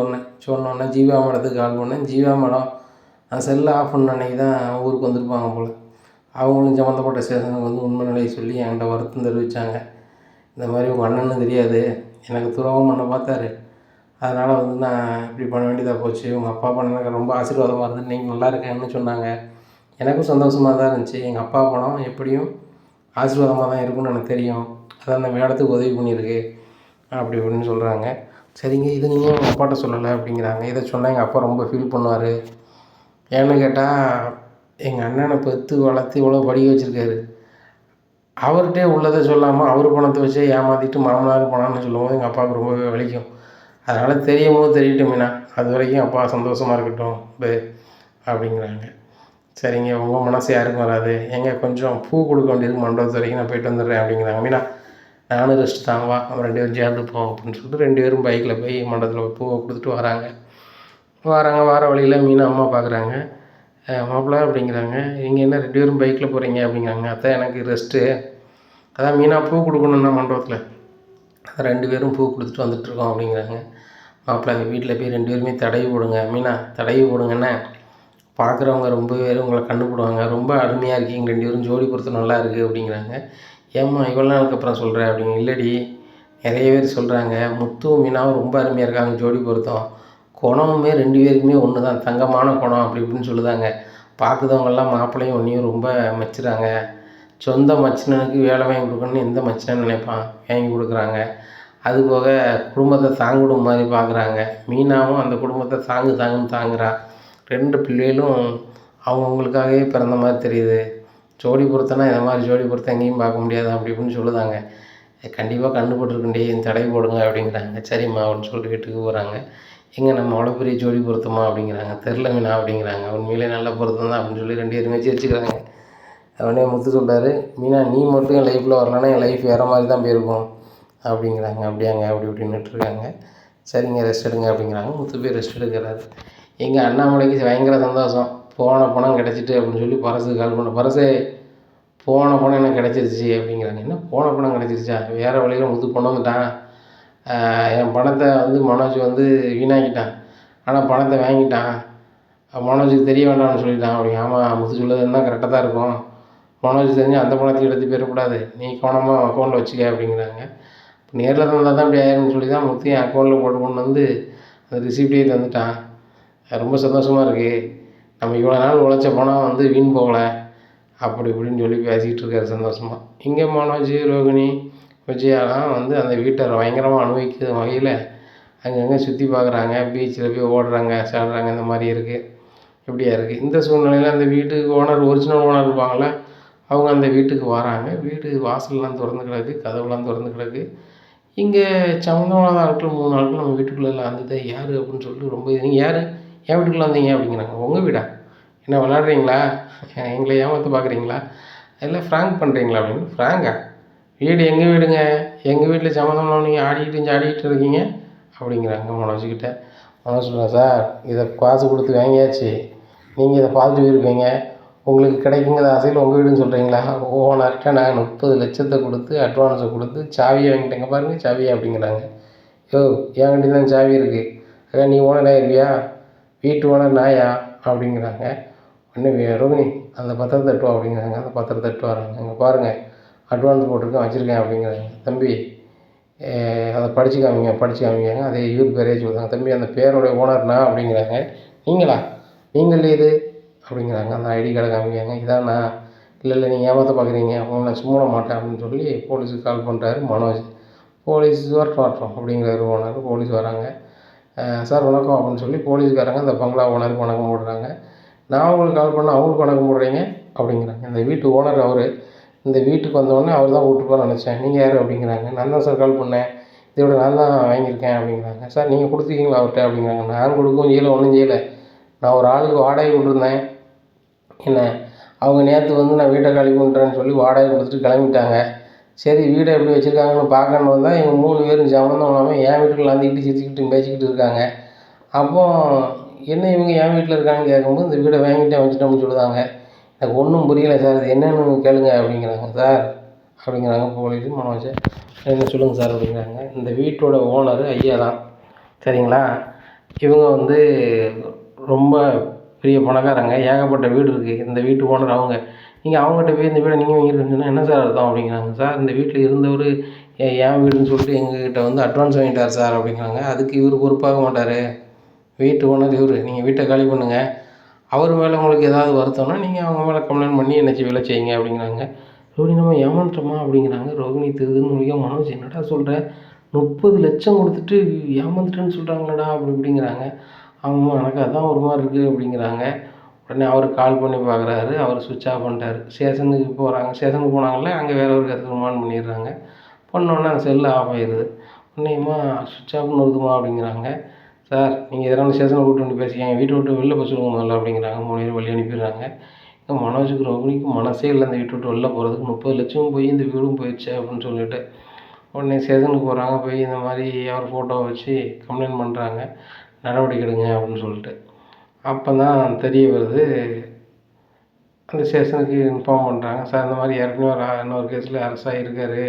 சொன்னோன்னே ஜீவா மேடத்துக்கு கால் பண்ணேன். ஜீவா மேடம் நான் செல்லை ஆஃப் பண்ண அன்றைக்கி தான் ஊருக்கு வந்திருப்பாங்க போல், அவங்களும் சம்மந்தப்பட்ட ஸ்டேஷனுக்கு வந்து உண்மை நிலையை சொல்லி என்கிட்ட வருத்தம் தெரிவித்தாங்க. இந்த மாதிரி உங்கள் அண்ணன்னு தெரியாது, எனக்கு துரோகம் பண்ண பார்த்தாரு, அதனால் வந்து நான் இப்படி பண்ண வேண்டியதாக போச்சு, உங்கள் அப்பா பண்ண ரொம்ப ஆசீர்வாதமாக இருந்தது, நீங்கள் நல்லா இருக்கேன்னு சொன்னாங்க. எனக்கும் சந்தோஷமாக தான் இருந்துச்சு. எங்கள் அப்பா பணம் எப்படியும் ஆசீர்வாதமாக தான் இருக்கும்னு எனக்கு தெரியும். அதான் அந்த மேடத்துக்கு உதவி பண்ணியிருக்கு அப்படி இப்படின்னு சொல்கிறாங்க. சரிங்க, இது நீங்கள் உங்கள் அப்பாட்ட சொல்லலை அப்படிங்கிறாங்க. இதை சொன்னால் எங்கள் அப்பா ரொம்ப ஃபீல் பண்ணுவார். ஏன்னு கேட்டால் எங்கள் அண்ணனை பெற்று வளர்த்து இவ்வளோ படிக்க வச்சுருக்காரு. அவர்கிட்டே உள்ளதை சொல்லாமல் அவர் பணத்தை வச்சே ஏமாற்றிட்டு மாமனார் பணம்னு சொல்லும்போது எங்கள் அப்பாவுக்கு ரொம்பவே வலிக்கும். அதனால் தெரியும் போது தெரியட்டும் மீனா, அது வரைக்கும் அப்பா சந்தோஷமாக இருக்கட்டும் அப்படிங்கிறாங்க. சரிங்க, உங்கள் மனசு யாருக்கும் வராது. ஏங்க கொஞ்சம் பூ கொடுக்க வேண்டியது மண்டபத்து வரைக்கும் நான் போய்ட்டு வந்துடுறேன் அப்படிங்கிறாங்க. மீனா நானும் ரெஸ்ட் தான், வா நம்ம 2 பேரும் சேர்ந்து போவோம் அப்படின்னு சொல்லிட்டு 2 பேரும் பைக்கில் போய் மண்டபத்தில் பூவை கொடுத்துட்டு வராங்க. வர வழியில் மீனா அம்மா பார்க்குறாங்க. மாப்பிள்ளை அப்படிங்கிறாங்க, நீங்கள் என்ன 2 பேரும் பைக்கில் போகிறீங்க அப்படிங்கிறாங்க. அதான் எனக்கு ரெஸ்ட்டு, அதான் மீனா பூ கொடுக்கணுன்னா மண்டபத்தில், அதான் 2 பேரும் பூ கொடுத்துட்டு வந்துட்டுருக்கோம் அப்படிங்கிறாங்க. மாப்பிள்ளை வீட்டில் போய் 2 பேருமே தடவி போடுங்க, மீனா தடவி போடுங்கண்ணே, பார்க்குறவங்க ரொம்ப பேர் உங்களை கண்டுபிடுவாங்க, ரொம்ப அருமையாக இருக்கீங்க 2 பேரும், ஜோடி பொறுத்து நல்லா இருக்குது அப்படிங்கிறாங்க. ஏம்மா இவ்வளோ நாளுக்கு அப்புறம் சொல்கிறேன் அப்படிங்க. இல்லடி, நிறைய பேர் சொல்கிறாங்க முத்துவும் மீனாவும் ரொம்ப அருமையாக இருக்காங்க ஜோடி பொருத்தம், குணமுமே 2 பேருக்குமே ஒன்று தான், தங்கமான குணம் அப்படி இப்படின்னு சொல்லுதாங்க. பார்க்குறவங்கெல்லாம் மாப்பிள்ளையும் ஒன்றையும் ரொம்ப மெச்சுறாங்க. சொந்த மச்சினனுக்கு வேலை வாங்கி கொடுக்கணுன்னு எந்த மச்சினன்னு நினைப்பான், வாங்கி கொடுக்குறாங்க. அதுபோக குடும்பத்தை தாங்கிடும் மாதிரி பார்க்குறாங்க. மீனாவும் அந்த குடும்பத்தை தாங்குன்னு தாங்குறா. 2 பிள்ளைகளும் அவங்கவுங்களுக்காகவே பிறந்த மாதிரி தெரியுது. ஜோடி பொருத்தனா இந்த மாதிரி ஜோடி பொருத்தம் எங்கேயும் பார்க்க முடியாது அப்படி இப்படின்னு சொல்லுதாங்க. கண்டிப்பாக கண்டுபட்டுருக்குண்டி, தடை போடுங்க அப்படிங்கிறாங்க. சரிம்மா அப்படின்னு சொல்லிட்டு வீட்டுக்கு போகிறாங்க. எங்கே நம்ம அவ்வளோ பெரிய ஜோடி பொருத்தமா அப்படிங்கிறாங்க. தெரில மீனா அப்படிங்கிறாங்க. உண்மையிலே நல்ல பொருத்தம் தான் அப்படின்னு சொல்லி 2 பேருமே சிரிச்சுக்கிறாங்க. அவனே முத்து சொல்கிறாரு, மீனா நீ மட்டும் என் லைஃப்பில் வரலன்னா என் லைஃப் வேறு மாதிரி தான் போயிருக்கும் அப்படிங்கிறாங்க. அப்படியாங்க அப்படி இப்படின்னுட்டுருக்காங்க. சரிங்க ரெஸ்ட் எடுங்க அப்படிங்கிறாங்க. முத்து போய் ரெஸ்ட் எடுக்கிறாரு. எங்கள் அண்ணாமலைக்கு பயங்கர சந்தோஷம், போன பணம் கிடச்சிட்டு அப்படின்னு சொல்லி பரசுக்கு கால் பண்ண, பரசே போன பணம் எனக்கு கிடச்சிருச்சு அப்படிங்கிறாங்க. என்ன போன பணம் கிடச்சிருச்சா, வேறு வழியில் முத்து கொண்டு வந்துட்டான், என் பணத்தை வந்து மனோஜ் வந்து வீணாக்கிட்டான், ஆனால் பணத்தை வாங்கிட்டான், மனோஜுக்கு தெரிய வேண்டாம்னு சொல்லிட்டான் அப்படிங்க. ஆமாம் முத்து சொல்லுறதுன்னா கரெக்டாக தான் இருக்கும், மனோஜ் தெரிஞ்சு அந்த பணத்தையும் எடுத்து போயிடக்கூடாது, நீ கவனமாக அக்கௌண்ட்டில் வச்சுக்க அப்படிங்கிறாங்க. நேரில் தந்தால் தான் இப்படி ஆயிரும்னு சொல்லி தான் முத்து என் அக்கௌண்ட்டில் போட்டு கொண்டு வந்து அந்த ரிசிப்டையே தந்துட்டான். ரொம்ப சந்தோஷமாக இருக்குது, நம்ம இவ்வளோ நாள் உழைச்ச பணம் வந்து வீண் போகலை அப்படி இப்படின்னு சொல்லி பேசிக்கிட்டு இருக்காரு சந்தோஷமாக. இங்கே மனோஜ், ரோகிணி, விஜயாலாம் வந்து அந்த வீட்டை பயங்கரமாக அனுபவிக்கிற வகையில் அங்கங்கே சுற்றி பார்க்குறாங்க, பீச்சில் போய் ஓடுறாங்க சாடுறாங்க, இந்த மாதிரி இருக்குது. இப்படியா இருக்குது. இந்த சூழ்நிலையில் அந்த வீட்டுக்கு ஓனர், ஒரிஜினல் ஓனர் இருப்பாங்களே, அவங்க அந்த வீட்டுக்கு வராங்க. வீடு வாசல்லாம் திறந்து கிடக்கு, கதவுலாம் திறந்து கிடக்கு. இங்கே சம்மந்தமான ஆட்கள் 3 ஆட்கள் நம்ம வீட்டுக்குள்ளே வந்தது யார் அப்படின்னு சொல்லிட்டு ரொம்ப, நீங்கள் யார் என் வீட்டுக்குள்ளே வந்தீங்க அப்படிங்கிறாங்க. உங்கள் வீடா, என்ன விளாட்றீங்களா, எங்களை ஏமாற்ற பார்க்குறீங்களா, இல்லை ஃப்ராங்க் பண்ணுறீங்களா அப்படின்னு. ஃப்ராங்கா, வீடு எங்கள் வீடுங்க, எங்கள் வீட்டில் சம்மந்தமாக நீங்கள் ஆடிக்கிட்டு இருக்கீங்க அப்படிங்கிறாங்க மனோஜ்கிட்ட. மனோஜ் சொல்கிறேன், சார் இதை காசு கொடுத்து வாங்கியாச்சு, நீங்கள் இதை பார்த்துட்டு போயிருக்கீங்க, உங்களுக்கு கிடைக்குங்கிற ஆசையில் உங்கள் வீடுன்னு சொல்கிறீங்களா, ஓனர்கிட்ட நான் 30 லட்சத்தை கொடுத்து அட்வான்ஸை கொடுத்து சாவியை வாங்கிட்டேங்க பாருங்கள் சாவியை அப்படிங்கிறாங்க. யோ என்கிட்ட தான் சாவி இருக்குது, அதான் நீ ஓனராக இருக்கியா, வீட்டு ஓனர் நாயா அப்படிங்கிறாங்க. உடனே ரோகிணி அந்த பத்திரத்தை தட்டுவா அப்படிங்கிறாங்க. அந்த பத்திரத்தை தட்டு வராங்க. இங்கே பாருங்கள் அட்வான்ஸ் போட்டிருக்கேன் வச்சுருக்கேன் அப்படிங்கிறாங்க. தம்பி அதை படித்து காமிங்க. அதே இவர் பேரே சொல்லுறாங்க. தம்பி அந்த பேரோடைய ஓனர் நான் அப்படிங்கிறாங்க. நீங்களா, நீங்கள் இது அப்படிங்கிறாங்க. அந்த ஐடி கார்டை காமிக்காங்க. இதான் நான், இல்லை நீங்கள் ஏமாற்ற பார்க்குறீங்க, உங்களை சும்மா மாட்டேன் அப்படின்னு சொல்லி போலீஸுக்கு கால் பண்ணுறாரு மனோஜ். போலீஸ் வரட்டும் அப்படிங்கிறாரு ஓனர். போலீஸ் வராங்க. சார் வணக்கம் அப்படின்னு சொல்லி போலீஸ்காரங்க அந்த பங்களா ஓனருக்கு வணக்கம் போடுறாங்க. நான் உங்களுக்கு கால் பண்ணால் அவங்களுக்கு வணக்கம் போடுறீங்க அப்படிங்கிறாங்க. இந்த வீட்டு ஓனர் அவர், இந்த வீட்டுக்கு வந்தோடனே அவர் தான் விட்டுருப்பான்னு நினச்சேன், நீங்கள் யார் அப்படிங்கிறாங்க. நான் தான் சார் கால் பண்ணேன், இதோட நான் தான் வாங்கியிருக்கேன் அப்படிங்கிறாங்க. சார் நீங்கள் கொடுத்துருக்கீங்களா அவர்கிட்ட அப்படிங்கிறாங்க. நான் கொடுக்கவும் செய்யலை, ஒன்றும் செய்யலை, நான் ஒரு ஆளுக்கு வாடகை விட்டுருந்தேன், என்ன அவங்க நேற்று வந்து நான் வீட்டை காலி பண்ணுறேன்னு சொல்லி வாடகை கொடுத்துட்டு கிளம்பிட்டாங்க. சரி வீடை எப்படி வச்சுருக்காங்கன்னு பார்க்கணுன்னு வந்தால் இவங்க 3 பேரும் சம்மந்தம் இல்லாமல் என் வீட்டுக்குள்ள வந்துக்கிட்டு சிரிச்சுக்கிட்டு பேசிக்கிட்டு இருக்காங்க. அப்போ என்ன இவங்க என் வீட்டில் இருக்காங்கன்னு கேட்கும்போது இந்த வீடை வாங்கிட்டே வச்சுட்டோம்னு சொல்லுதாங்க. எனக்கு ஒன்றும் புரியலை சார், இது என்னென்னு கேளுங்க அப்படிங்கிறாங்க. சார் அப்படிங்கிறாங்க போலீஸ். மனோஜ் என்ன சொல்லுங்கள் சார் அப்படிங்கிறாங்க. இந்த வீட்டோட ஓனர் ஐயா தான், சரிங்களா, இவங்க வந்து ரொம்ப பெரிய பணக்காரங்க, ஏகப்பட்ட வீடு இருக்குது, இந்த வீட்டு ஓனர் அவங்க, நீங்கள் அவங்ககிட்ட போய் இந்த வீடை நீங்கள் வாங்கியிருக்கீங்கன்னா என்ன சார் அர்த்தம் அப்படிங்கிறாங்க. சார் இந்த வீட்டில் இருந்தவர் என் வீடுன்னு சொல்லிட்டு எங்ககிட்ட வந்து அட்வான்ஸ் வாங்கிட்டார் சார் அப்படிங்கிறாங்க. அதுக்கு இவர் பொறுப்பாக மாட்டார், வீட்டு ஓனர் இவர், நீங்கள் வீட்டை காலி பண்ணுங்கள், அவர் மேலே உங்களுக்கு ஏதாவது வருத்தம்னா நீங்கள் அவங்க மேலே கம்ப்ளைண்ட் பண்ணி என்ன வேலை செய்யுங்க அப்படிங்கிறாங்க. ரோகிணி நம்ம ஏமாந்துட்டோமா அப்படிங்கிறாங்க. ரோகிணி திருதுன்னு முழிக்க மனோஜ் என்னடா சொல்கிற, 30,00,000 கொடுத்துட்டு ஏமாந்துட்டேன்னு சொல்கிறாங்களடா அப்படி இப்படிங்கிறாங்க. ஆமாம் எனக்கு அதான் ஒரு மாதிரி இருக்குது அப்படிங்கிறாங்க. உடனே அவர் கால் பண்ணி பார்க்குறாரு. அவர் சுவிட்ச் ஆஃப் பண்ணிட்டாரு. ஸ்டேஷனுக்கு போகிறாங்க. ஸ்டேஷனுக்கு போனாங்கல்ல, அங்கே வேற ஒரு இடத்துக்கு ஃபோன் பண்ணிடுறாங்க. பண்ணோடனே அந்த செல்லு ஆஃப் ஆயிடுது. உடனேம்மா சுவிட்ச் ஆஃப்னு வருதுமா அப்படிங்கிறாங்க. சார் நீங்கள் எதனா ஸ்டேஷனில் கூப்பிட்டு வந்து பேசிக்கங்க, வீட்டை விட்டு வெளில போய் சொல்லுங்க முதல்ல அப்படிங்கிறாங்க. 3 பேர் வழி அனுப்பிடுறாங்க. மனோஜுக்கு ரோகிணிக்கு மனசே இல்லை அந்த வீட்டை விட்டு வெளில போகிறதுக்கு. 30,00,000 போய் இந்த வீடும் போயிடுச்சு அப்படின்னு சொல்லிட்டு உடனே ஸ்டேஷனுக்கு போகிறாங்க. போய் இந்த மாதிரி அவர் ஃபோட்டோவை வச்சு கம்ப்ளைண்ட் பண்ணுறாங்க, நடவடிக்கை எடுங்க அப்படின்னு சொல்லிட்டு. அப்போ தான் தெரிய வருது, அந்த ஸ்டேஷனுக்கு இன்ஃபார்ம் பண்ணுறாங்க. சார் இந்த மாதிரி ஏற்கனவே இன்னொரு கேஸில் அரெஸ்ட் ஆகியிருக்காரு,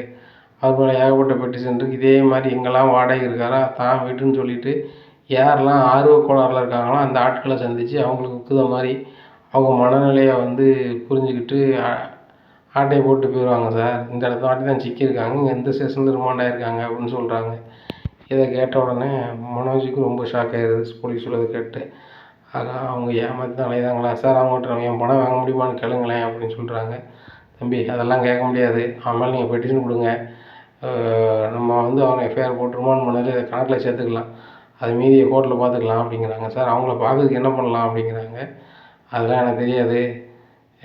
அவர் மேலே ஏகப்பட்ட பெட்டிஷன் இருக்குது, இதே மாதிரி எங்கெல்லாம் வாடகை இருக்காரோ தான் வீட்டுன்னு சொல்லிட்டு யாரெல்லாம் ஆர்வ கோளாறில் இருக்காங்களோ அந்த ஆட்களை சந்தித்து அவங்களுக்கு உக்குத மாதிரி அவங்க மனநிலையை வந்து புரிஞ்சுக்கிட்டு ஆட்டையை போட்டு போயிடுவாங்க. சார் இந்த இடத்த வாட்டி தான் சிக்கியிருக்காங்க, இங்கே எந்த ஸ்டேஷனில் ரிமாண்ட் ஆகியிருக்காங்க அப்படின்னு சொல்கிறாங்க. இதை கேட்ட உடனே மனோஜுக்கு ரொம்ப ஷாக் ஆகிடுது போலீஸ் சொல்லதை கேட்டு. அதான் அவங்க ஏமாற்றி தான் அலைதாங்களா சார், அவங்கள்ட்ட என் பணம் வாங்க முடியுமான்னு கேளுங்களேன் அப்படின்னு சொல்கிறாங்க. தம்பி அதெல்லாம் கேட்க முடியாது, அவன் மேலே நீங்கள் பெட்டிஷன் கொடுங்க, நம்ம வந்து அவனை எஃப்ஐஆர் போட்டு ரிமாண்ட் பண்ணது கணக்கில் சேர்த்துக்கலாம், அது மீதியை கோர்ட்டில் பார்த்துக்கலாம் அப்படிங்கிறாங்க. சார் அவங்கள பார்க்கறதுக்கு என்ன பண்ணலாம் அப்படிங்கிறாங்க. அதெல்லாம் எனக்கு தெரியாது,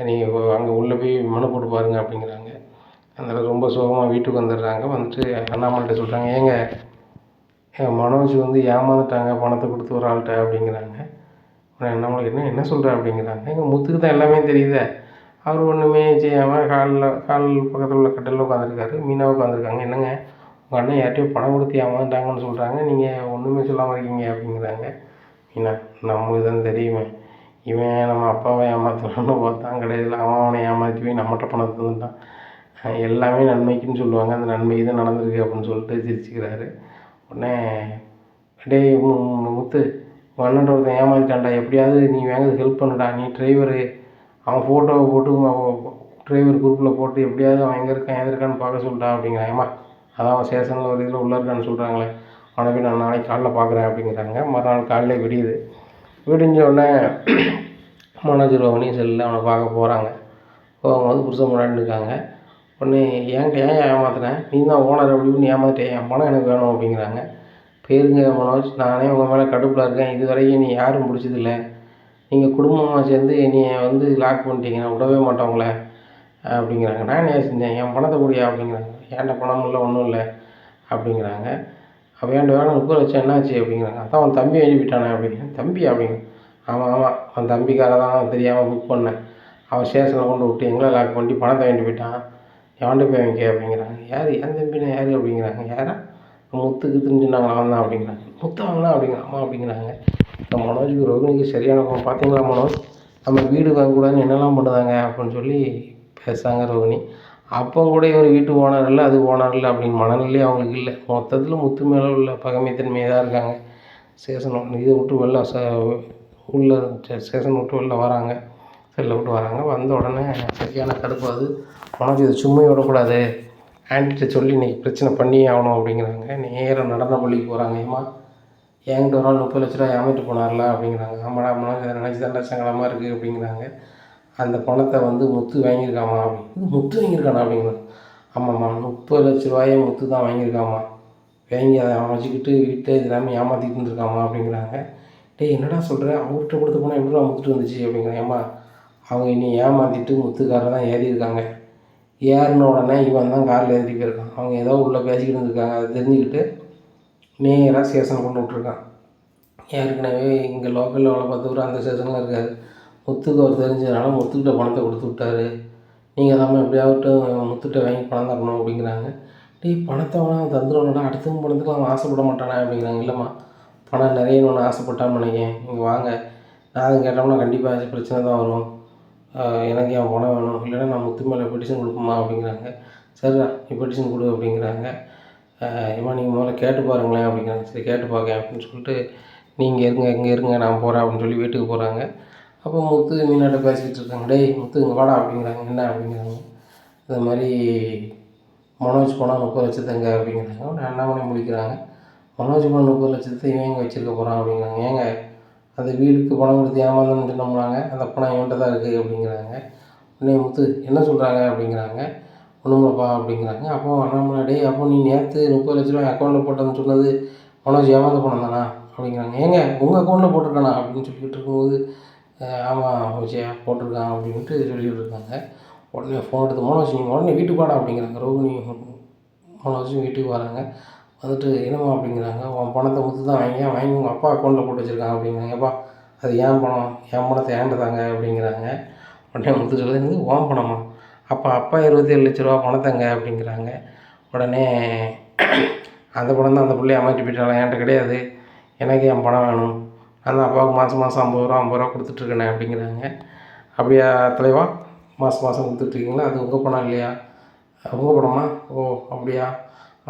நீங்கள் அங்கே உள்ளே போய் மனு போட்டு பாருங்க அப்படிங்கிறாங்க. அதனால் ரொம்ப சோகமாக வீட்டுக்கு வந்துடுறாங்க. வந்துட்டு அண்ணாமலைகிட்ட சொல்கிறாங்க, ஏங்க மனோஜ் வந்து ஏமாந்துட்டாங்க பணத்தை கொடுத்து ஒரு ஆள்கிட்ட அப்படிங்கிறாங்க. அண்ணாமலை என்ன சொல்கிற அப்படிங்கிறாங்க. எங்கள் முத்துக்கு தான் எல்லாமே தெரியுதே, அவர் ஒன்றுமே செய்யாமல் கால் பக்கத்தில் உள்ள கட்டிலில் உட்காந்துருக்காரு, மீனா உட்காந்துருக்காங்க. என்னங்க உங்கள் அண்ணன் யார்ட்டையும் பணம் கொடுத்து ஏமாந்துட்டாங்கன்னு சொல்கிறாங்க, நீங்கள் ஒன்றுமே சொல்லாமல் இருக்கீங்க அப்படிங்கிறாங்க. மீனா நம்மளுக்கு தான் தெரியுமே, இவன் நம்ம அப்பாவை ஏமாற்றலான்னு பார்த்தான், கிடையாது அவனை ஏமாற்றி போய் நம்மகிட்ட பணத்தை தந்துட்டான், எல்லாமே நன்மைக்குன்னு சொல்லுவாங்க, அந்த நன்மைக்கு தான் நடந்திருக்கு அப்படின்னு சொல்லிட்டு சிரிச்சுக்கிறாரு. உடனே டேய் முத்து, உங்கள் அண்ணன்ட்ட ஒருத்தன் ஏமாற்றிட்டான்டா, எப்படியாவது நீ வாங்கிறது ஹெல்ப் பண்ணுடா, நீ டிரைவரு, அவன் ஃபோட்டோவை போட்டு டிரைவர் குரூப்பில் போட்டு எப்படியாவது அவன் எங்கே இருக்கான் எது இருக்கான்னு பார்க்க சொல்லிட்டா அப்படிங்கிறான். ஏமா அதான் அவன் ஸ்டேஷனில் ஒரு இதில் உள்ளே இருக்கான்னு சொல்கிறாங்களே, அவனை போய் நான் நாளைக்கு காலைல பார்க்குறேன் அப்படிங்கிறாங்க. மறுநாள் காலையிலே விடியுது. விடிஞ்ச உடனே மனோஜ் ரோகிணி செல்லில் அவனை பார்க்க போகிறாங்க. போகும்போது புருஷன் முன்னாடி இருக்காங்க. உடனே ஏன் ஏமாத்துறேன், நீ தான் ஓனர் அப்படி இப்படின்னு ஏமாற்றிட்டேன், என் பணம் எனக்கு வேணும் அப்படிங்கிறாங்க. பேருங்க மனோஜ், நானே உங்கள் மேலே கடுப்பில் இருக்கேன், இது வரைக்கும் நீ யாரும் பிடிச்சதில்ல, நீங்கள் குடும்பமாக சேர்ந்து என்னைய வந்து லாக் பண்ணிட்டீங்க, நான் விடவே மாட்டேன் உங்களை அப்படிங்கிறாங்க. நான் என்ன செஞ்சேன், என் பணத்தை கூடியா அப்படிங்கிறாங்க. ஏன்ட்ட பணம் இல்லை ஒன்றும் இல்லை அப்படிங்கிறாங்க. அவன் ஏன்ட்ட வேணும் 30,00,000 என்னாச்சு அப்படிங்கிறாங்க. அதான் அவன் தம்பி எழுப்பிட்டானே அப்படிங்கிறேன். தம்பி அப்படிங்க, ஆமாம் அவன் தம்பிக்கார தான் தெரியாமல் புக் பண்ணேன், அவன் ஸ்டேஷனில் கொண்டு விட்டு எங்களை லாக் பண்ணி பணத்தை வாங்கிட்டு போயிட்டான், எவன்ட்டு போய் வாங்கிக்க அப்படிங்கிறாங்க. யார் என் தம்பினா யார் அப்படிங்கிறாங்க. யாரா, முத்துக்கு தெரிஞ்சுனாங்களா அவன் தான் அப்படிங்கிறாங்க. முத்து வாங்கலாம் அப்படிங்கிறான். ஆமாம் அப்படிங்கிறாங்க. இப்போ மனோஜுக்கு ரோகிணிக்கு சரியான பார்த்தீங்களா மனோஜ், நம்ம வீடு வாங்கக்கூடாதுன்னு என்னெல்லாம் பண்ணுதாங்க அப்படின்னு சொல்லி பேசுகிறாங்க ரோகிணி. அப்போ கூட இவர் வீட்டு ஓனர் இல்லை அது ஓனர் இல்லை அப்படின்னு மனநிலையே அவங்களுக்கு இல்லை. மொத்தத்தில் முத்து மேலே உள்ள பகைமைத்தன்மையாக தான் இருக்காங்க. ஸ்டேஷன் இதை விட்டு வெளில உள்ள ஸ்டேஷன் விட்டு வெளில வராங்க, செல்லை விட்டு வராங்க. வந்த உடனே சரியான கடுப்பாகுது. மனோஜ் இதை சும்மா விடக்கூடாது, ஆன்ட்டிகிட்ட சொல்லி இன்றைக்கி பிரச்சனை பண்ணியே ஆகணும் அப்படிங்கிறாங்க. நேராக நடன பள்ளிக்கு போகிறாங்க. ஏமா என்கிட்ட ஒரு நாள் 30,00,000 ரூபா ஏமாற்றிட்டு போனார்ல அப்படிங்கிறாங்க. ஆமாடா மனோஜ் அதை நினச்சி தாண்டா சங்கடமாக இருக்குது அப்படிங்கிறாங்க. அந்த பணத்தை வந்து முத்து வாங்கியிருக்காமா அப்படின்னு. முத்து வாங்கியிருக்கானா அப்படிங்கிறாங்க. ஆமாம்மா 30,00,000 ரூபாயை முத்து தான் வாங்கியிருக்காமா, வாங்கி அதை அவன் வச்சுக்கிட்டு வீட்டை இது எல்லாமே ஏமாற்றிட்டு இருந்திருக்காமா அப்படிங்கிறாங்க. டேய் என்னடா சொல்கிற, அவங்ககிட்ட கொடுத்த பணம் எப்படிடா முத்துட்டு வந்துச்சு அப்படிங்கிறாங்க. ஏம்மா அவங்க இனி ஏமாற்றிட்டு முத்துக்காரர் தான் ஏறியிருக்காங்க, ஏறின உடனே இவன் தான் காரில் ஏறி போயிருக்கான், அவங்க ஏதோ உள்ளே பேசிக்கிட்டு இருந்திருக்காங்க, அதை தெரிஞ்சுக்கிட்டு நேராக ஸ்டேஷன் கொண்டு விட்ருக்கான். ஏற்கனவே இங்கே லோக்கலில் வேலை பார்த்தவர் அந்த ஸ்டேஷனில் இருக்கார், முத்துக்கு அவர் தெரிஞ்சதுனால முத்துக்கிட்ட பணத்தை கொடுத்து விட்டார், நீங்கள் தான் எப்படியாவது முத்துக்கிட்ட வாங்கி பணம் தரணும் அப்படிங்கிறாங்க. டேய் பணத்தை அவன் தந்துடுவானடா, அடுத்தவங்க பணத்துக்கு அவன் ஆசைப்பட மாட்டானே அப்படிங்கிறாங்க. இல்லைம்மா பணம் நிறைய ஒன்று ஆசைப்பட்டான்னு நினைக்கிறேன், நீங்கள் வாங்க, நான் அதை கேட்டோம்னா கண்டிப்பாக பிரச்சனை தான் வரும், எனக்கு என் பணம் வேணும், இல்லைன்னா நான் முத்து மேலே பெட்டிஷன் கொடுப்போமா அப்படிங்கிறாங்க. சரிடா நீ பெட்டிஷன் கொடு அப்படிங்கிறாங்க. ஏம்மா நீங்கள் முதல்ல கேட்டு பாருங்களேன் அப்படிங்கிறாங்க. சரி கேட்டு பார்க்க அப்படின்னு சொல்லிட்டு நீங்கள் இருங்க இங்கே இருங்க நான் போகிறேன் அப்படின்னு சொல்லி வீட்டுக்கு போகிறாங்க. அப்போ முத்து மீனாட்ட பேசிக்கிட்டு இருக்காங்க. டேய் முத்து இங்கே வாடா அப்படிங்கிறாங்க. என்ன அப்படிங்கிறாங்க. இந்த மாதிரி மனோஜ் பணம் 30,00,000 எங்க அப்படிங்கிறாங்க. உடனே அண்ணாமலை முடிக்கிறாங்க. மனோஜ் பணம் 30,00,000 இவன் எங்கே வச்சுருக்க போகிறான் அப்படிங்கிறாங்க. ஏங்க அந்த வீடுக்கு பணம் கொடுத்து ஏமாந்தோம்னு சொன்னோம்னாங்க, அந்த பணம் இவன்கிட்ட தான் இருக்குது அப்படிங்கிறாங்க. உடனே முத்து என்ன சொல்கிறாங்க அப்படிங்கிறாங்க. ஒன்றுமில்லப்பா அப்படிங்கிறாங்க. அப்போ அண்ணாமலை, டேய் அப்போ நீ நேற்று 30 லட்ச ரூபா அக்கௌண்ட்டில் போட்டேன்னு சொன்னது மனோஜ் ஏமாந்த பணம் தானா அப்படிங்கிறாங்க. ஏங்க உங்கள் அக்கௌண்ட்டில் போட்டிருக்கானா அப்படின்னு சொல்லிக்கிட்டு இருக்கும்போது, ஆமாம் விஜயா போட்டிருக்கான் அப்படின்ட்டு சொல்லிக்கிட்டு இருக்காங்க. உடனே ஃபோன் எடுத்து, மனோஜ் நீங்கள் உடனே வீட்டுக்கு வாடா அப்படிங்கிறாங்க. ரோகிணி மனோஜும் வீட்டுக்கு வராங்க. வந்துட்டு என்னம்மா அப்படிங்கிறாங்க. உன் பணத்தை முத்து தான் வாங்கி உங்கள் அப்பா அக்கௌண்ட்டில் போட்டு வச்சுருக்காங்க அப்படிங்கிறாங்க. ஏப்பா அது ஏன் பணம், என் பணத்தை ஏன்ட்ட தாங்க அப்படிங்கிறாங்க. உடனே முத்து சொல்லுது, உன் பணமா, அப்பா 27 லட்ச ரூபா பணத்தைங்க அப்படிங்கிறாங்க. உடனே அந்த பணம் தான் அந்த பிள்ளைய ஏமாற்றி போயிட்டாலும் என்கிட்ட கிடையாது, எனக்கு என் பணம் வேணும், நான் தான் அப்பாவுக்கு மாதம் 50 ரூபா கொடுத்துட்ருக்கேனே அப்படிங்கிறாங்க. அப்படியா தலைவா, மாதம் கொடுத்துட்ருக்கீங்களா, அது உங்கள் பணம் இல்லையா, உங்கள் பணமா, ஓ அப்படியா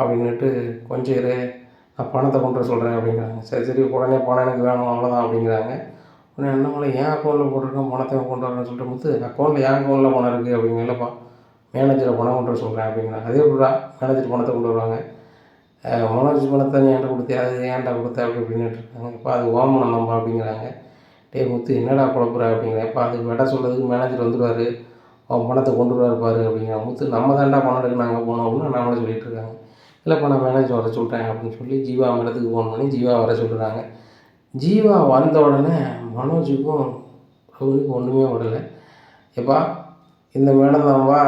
அப்படின்னுட்டு, கொஞ்சம் இரு நான் பணத்தை கொண்டு வர சொல்கிறேன் அப்படிங்கிறாங்க. சரி உடனே பணம் எனக்கு வேணும் அவ்வளோதான் அப்படிங்கிறாங்க. உடனே அண்ணாமலை என் அக்கௌண்ட்டில் போட்டிருக்கேன் பணத்தை கொண்டு வரேன்னு சொல்லிட்டு, முத்து அக்கௌண்ட்டில் என் அக்கௌண்ட்டில் பணம் இருக்குது அப்படிங்க. இல்லைப்பா மேனேஜரை பணம் கொண்டு வர சொல்கிறேன் அப்படிங்கிறாங்க. அதே எப்படிடா மேனேஜர் பணத்தை கொண்டு வருவாங்க, மனோஜ் பணத்தை நீ என்கிட்ட கொடுத்தியா, அது ஏன்டா கொடுத்த அப்படி அப்படின்னுட்டு இருக்காங்க. இப்போ அது ஓம் பணம் நம்ப அப்படிங்கிறாங்க. டே முத்து என்னடா குழப்புற அப்படிங்கிறேன். இப்போ அதுக்கு விட சொல்கிறதுக்கு மேனேஜர் வந்துடுவார், அவன் பணத்தை கொண்டு வருவார் பாரு அப்படிங்கிறாங்க. முத்து நம்ம தாண்டா பணம் எடுக்க நாங்கள் போனோம் அப்படின்னு நம்மளே சொல்லிட்டு இருக்காங்க. இல்லைப்பா நான் மேனேஜர் வர சொல்கிறேன் அப்படின்னு சொல்லி ஜீவா இடத்துக்கு ஃபோன் பண்ணி ஜீவா வர சொல்கிறாங்க. ஜீவா வந்த உடனே மனோஜுக்கும் ரோஹினிக்கும் ஒன்றுமே விடலை. எப்பா இந்த மேடம் தான்ப்பா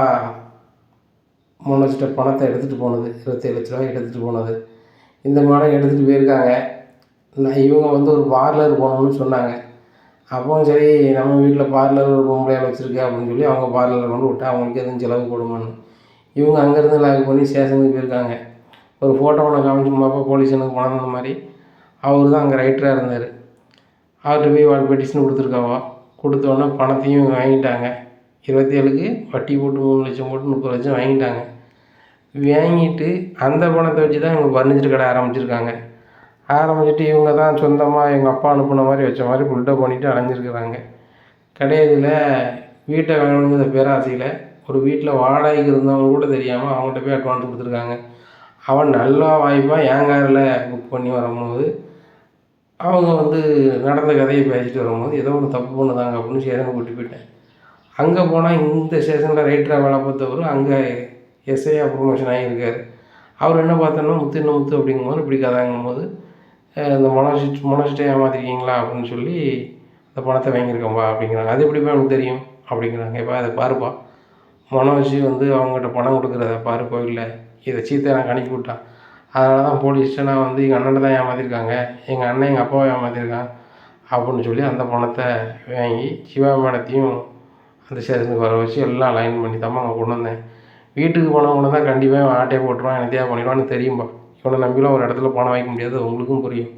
மனோஜ்கிட்ட பணத்தை எடுத்துகிட்டு போனது, 27 லட்ச ரூபாய் எடுத்துகிட்டு போனது. இந்த மேடம் எடுத்துகிட்டு போயிருக்காங்க. இவங்க வந்து ஒரு பார்லர் போகணுன்னு சொன்னாங்க. அப்போ சரி நம்ம வீட்டில் பார்லர் ஒரு பொம்பளையால் வச்சுருக்கேன் அப்படின்னு சொல்லி அவங்க பார்லரில் கொண்டு விட்டா அவங்களுக்கு எதுவும் செலவு போடுமான்னு இவங்க அங்கேருந்து லாக் பண்ணி ஸ்டேஷனுக்கு போயிருக்காங்க. ஒரு ஃபோட்டோ ஒன்று காமிச்சுமாப்பா போலீஸ் எனக்கு பணம் அந்த மாதிரி. அவர் தான் அங்கே ரைட்டராக இருந்தார். அவர்கிட்ட போய் பெட்டிஷன் கொடுத்துருக்காவா. கொடுத்தோடனே பணத்தையும் வாங்கிட்டாங்க. 27க்கு வட்டி போட்டு 3 லட்சம் போட்டு 30 லட்சம் வாங்கிட்டாங்க. வாங்கிட்டு அந்த பணத்தை வச்சு தான் இவங்க ஃபர்னிச்சர் கடை ஆரம்பிச்சுட்டு இவங்க தான் சொந்தமாக எங்கள் அப்பா அனுப்புன மாதிரி வச்ச மாதிரி புல்டப் பண்ணிவிட்டு அலைஞ்சிருக்கிறாங்க. கடைசியில் வீட்டை வாங்கணுங்கிற பேராசையில் ஒரு வீட்டில் வாடகைக்கு இருந்தவங்க கூட தெரியாமல் அவங்கள்ட்ட போய் அட்வான்ஸ் கொடுத்துருக்காங்க. அவன் நல்லா வாய்ப்பாக என் காரில் புக் பண்ணி வரும்போது அவங்க வந்து நடந்த கதையை பேசிட்டு வரும்போது ஏதோ ஒன்று தப்பு பண்ணுதாங்க அப்படின்னு ஸ்டேஷனுக்கு கூட்டி போயிட்டேன். அங்கே போனால் இந்த ஸ்டேஷனில் ரைட்டராக வேலை பார்த்தவர் அங்கே எஸ்ஐயாக ப்ரொமோஷன் ஆகியிருக்காரு. அவர் என்ன பார்த்தோன்னா முத்து அப்படிங்கும்போது இப்படி கதாங்கும்போது இந்த மனோஜ்கிட்ட ஏமாத்திருக்கீங்களா அப்படின்னு சொல்லி அந்த பணத்தை வாங்கியிருக்கேன்ப்பா அப்படிங்கிறாங்க. அது எப்படிப்பா எனக்கு தெரியும் அப்படிங்கிறாங்க. இப்போ அதை பாருப்பா, மனோஜ் வந்து அவங்ககிட்ட பணம் கொடுக்குறத பாரு கோயிலில், இதை சீத்தை எனக்கு அனுப்பி விட்டான். அதனால தான் போலீஸ்கிட்ட நான் வந்து எங்கள் அண்ணனை தான் ஏமாற்றிருக்காங்க, எங்கள் அண்ணன் எங்கள் அப்பாவை ஏமாற்றிருக்கான் அப்படின்னு சொல்லி அந்த பணத்தை வாங்கி சிவா மேடத்தையும் அந்த ஸ்டேஷனுக்கு வர வச்சு எல்லாம் லைன் பண்ணி தான் அங்கே கொண்டு வந்தேன். வீட்டுக்கு போனவங்க தான் கண்டிப்பாக ஆட்டையை போட்டுருவான், என்னத்தையாக பண்ணிடுவான்னு தெரியும்பா. இவனை நம்பிலாம் ஒரு இடத்துல பணம் வைக்க முடியாது, உங்களுக்கும் புரியும்.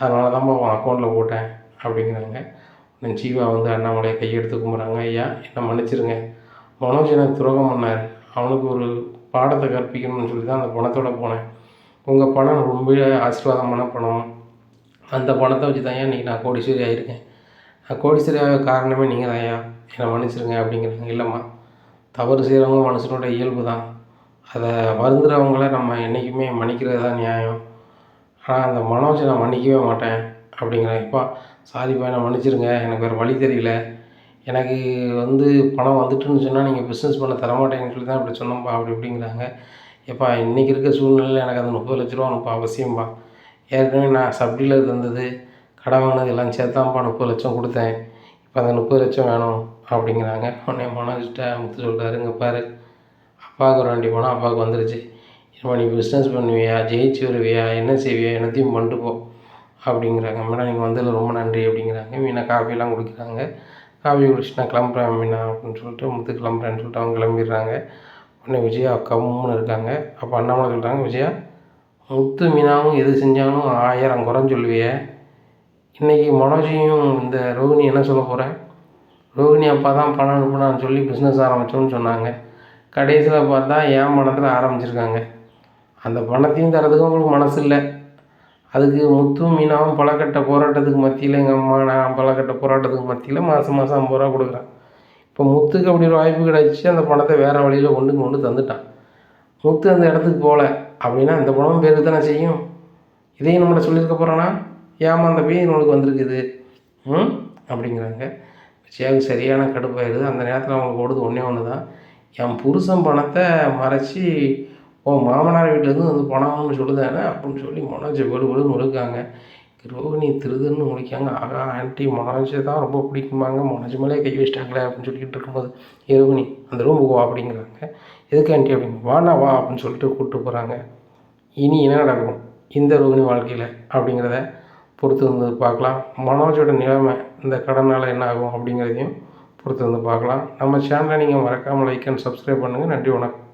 அதனால தான்ப்பா உன் அக்கௌண்ட்டில் போட்டேன் அப்படிங்கிறாங்க. ஜீவா வந்து அண்ணாமலையை கையெடுத்து கும்பிட்றாங்க. ஐயா என்னை மன்னிச்சிருங்க, மனோஜ் எனக்கு துரோகம் பண்ணார், அவனுக்கு ஒரு பாடத்தை கற்பிக்கணும்னு சொல்லி தான் அந்த பணத்தோடு போனேன். உங்கள் பணம் ரொம்ப ஆசீர்வாதமான பணம், அந்த பணத்தை வச்சு தான் இன்றைக்கி நான் கோடீஸ்வரி ஆகியிருக்கேன். நான் கோடீஸ்வரி ஆக காரணமே நீங்கள் தான் ஐயா, என்னை மன்னிச்சிருங்க அப்படிங்கிறாங்க. இல்லைம்மா, தவறு செய்கிறவங்க மனுஷனோட இயல்பு தான், அதை வருந்துறவங்கள நம்ம என்றைக்குமே மன்னிக்கிறது தான் நியாயம். ஆனால் அந்த மனோஜை நான் மன்னிக்கவே மாட்டேன் அப்படிங்கிறேன். எப்பா சாரிப்பா என்னை மன்னிச்சிருங்க, எனக்கு வேறு வழி தெரியல, எனக்கு வந்து பணம் வந்துட்டுன்னு சொன்னால் நீங்கள் பிஸ்னஸ் பண்ண தரமாட்டேங்கன்னு சொல்லி தான் இப்படி சொன்னோம்ப்பா அப்படி இப்படிங்கிறாங்க. எப்பா இன்றைக்கி இருக்க சூழ்நிலையில் எனக்கு அந்த 30 லட்ச ரூபா அனுப்ப அவசியம்ப்பா. ஏற்கனவே நான் சப்டியில் தந்தது கடன் வாங்கினது எல்லாம் சேர்த்தாம்ப்பா 30 லட்சம் கொடுத்தேன், இப்போ அந்த 30 லட்சம் வேணும் அப்படிங்கிறாங்க. உடனே மனோஜ்கிட்ட முத்து சொல்கிறாரு, இங்கே பாரு அப்பாவுக்கு ஒரு வண்டி போனால் அப்பாவுக்கு வந்துருச்சு, இப்போ நீ பிஸ்னஸ் பண்ணுவியா, ஜெயிச்சு வருவியா, என்ன செய்வியா, என்னத்தையும் பண்ணிட்டு போ அப்படிங்கிறாங்க. மேடம் நீங்கள் வந்ததில் ரொம்ப நன்றி அப்படிங்கிறாங்க. மீனா காஃபிலாம் குடிக்கிறாங்க. காஃபி குடிச்சிட்டு நான் கிளம்புறேன் மீனா அப்படின்னு சொல்லிட்டு முத்து கிளம்புறேன்னு சொல்லிட்டு அவங்க கிளம்பிடுறாங்க. உடனே விஜயா கம்முன்னு இருக்காங்க. அப்போ அண்ணாமலை சொல்கிறாங்க, விஜயா முத்து மீனாவும் எது செஞ்சாலும் 1000 குறைன்னு சொல்லுவிய, இன்றைக்கி மனோஜையும் இந்த ரோகிணி என்ன சொல்ல போகிறேன், ரோகிணி அப்பா தான் பணம் அனுப்புனான்னு சொல்லி பிஸ்னஸ் ஆரம்பித்தோன்னு சொன்னாங்க, கடைசியில் பார்த்தா என் பணத்தில் ஆரம்பிச்சிருக்காங்க. அந்த பணத்தையும் தரதுக்கு உங்களுக்கு மனசு இல்லை. அதுக்கு முத்தும் மீனாவும் பலகட்ட போராட்டத்துக்கு மத்தியில் எங்கள் அம்மா நான் பலகட்ட போராட்டத்துக்கு மத்தியில் மாதம் 50 ரூபா கொடுக்குறேன். இப்போ முத்துக்கு அப்படி ஒரு வாய்ப்பு கிடச்சி அந்த பணத்தை வேறு வழியில் கொண்டு தந்துட்டான். முத்து அந்த இடத்துக்கு போகல அப்படின்னா இந்த பணமும் பேருக்கு தானே செய்யும். இதையும் நம்மளை சொல்லியிருக்க போகிறான்னா ஏமாந்த போய் நம்மளுக்கு வந்திருக்குது அப்படிங்கிறாங்க. விஜயாவுக்கு சரியான கடுப்பாயிடுது. அந்த நேரத்தில் அவங்களுக்கு ஓடுது ஒன்றே ஒன்று தான், என் புருஷன் பணத்தை மறைச்சி உன் மாமனார் வீட்டிலேருந்து வந்து பணம்னு சொல்லுதானே அப்படின்னு சொல்லி மனோஜை வெளுன்னு முழுக்காங்க. ரோகிணி திருதுன்னு முழிக்காங்க. ஆகா ஆண்டி மனோஜை தான் ரொம்ப பிடிக்குமாங்க, மனோஜ் மேலே கை வச்சிட்டாங்களே அப்படின்னு சொல்லிக்கிட்டு இருக்கும்போது, ரோகிணி அந்த ரூமுக்கு வா அப்படிங்கிறாங்க. எதுக்கு ஆண்டி அப்படிங்க, வாண்ணா வா அப்படின்னு சொல்லிட்டு கூப்பிட்டு போகிறாங்க. இனி என்ன நடக்கும் இந்த ரோகிணி வாழ்க்கையில் அப்படிங்கிறத பொறுத்து வந்து பார்க்கலாம். மனோஜோட நிலைமை இந்த கடனால் என்ன ஆகும் அப்படிங்கிறதையும் பொறுத்து வந்து பார்க்கலாம். நம்ம சேனலை நீங்கள் மறக்காமல் லைக் அண்ட் சப்ஸ்கிரைப் பண்ணுங்கள். நன்றி, வணக்கம்.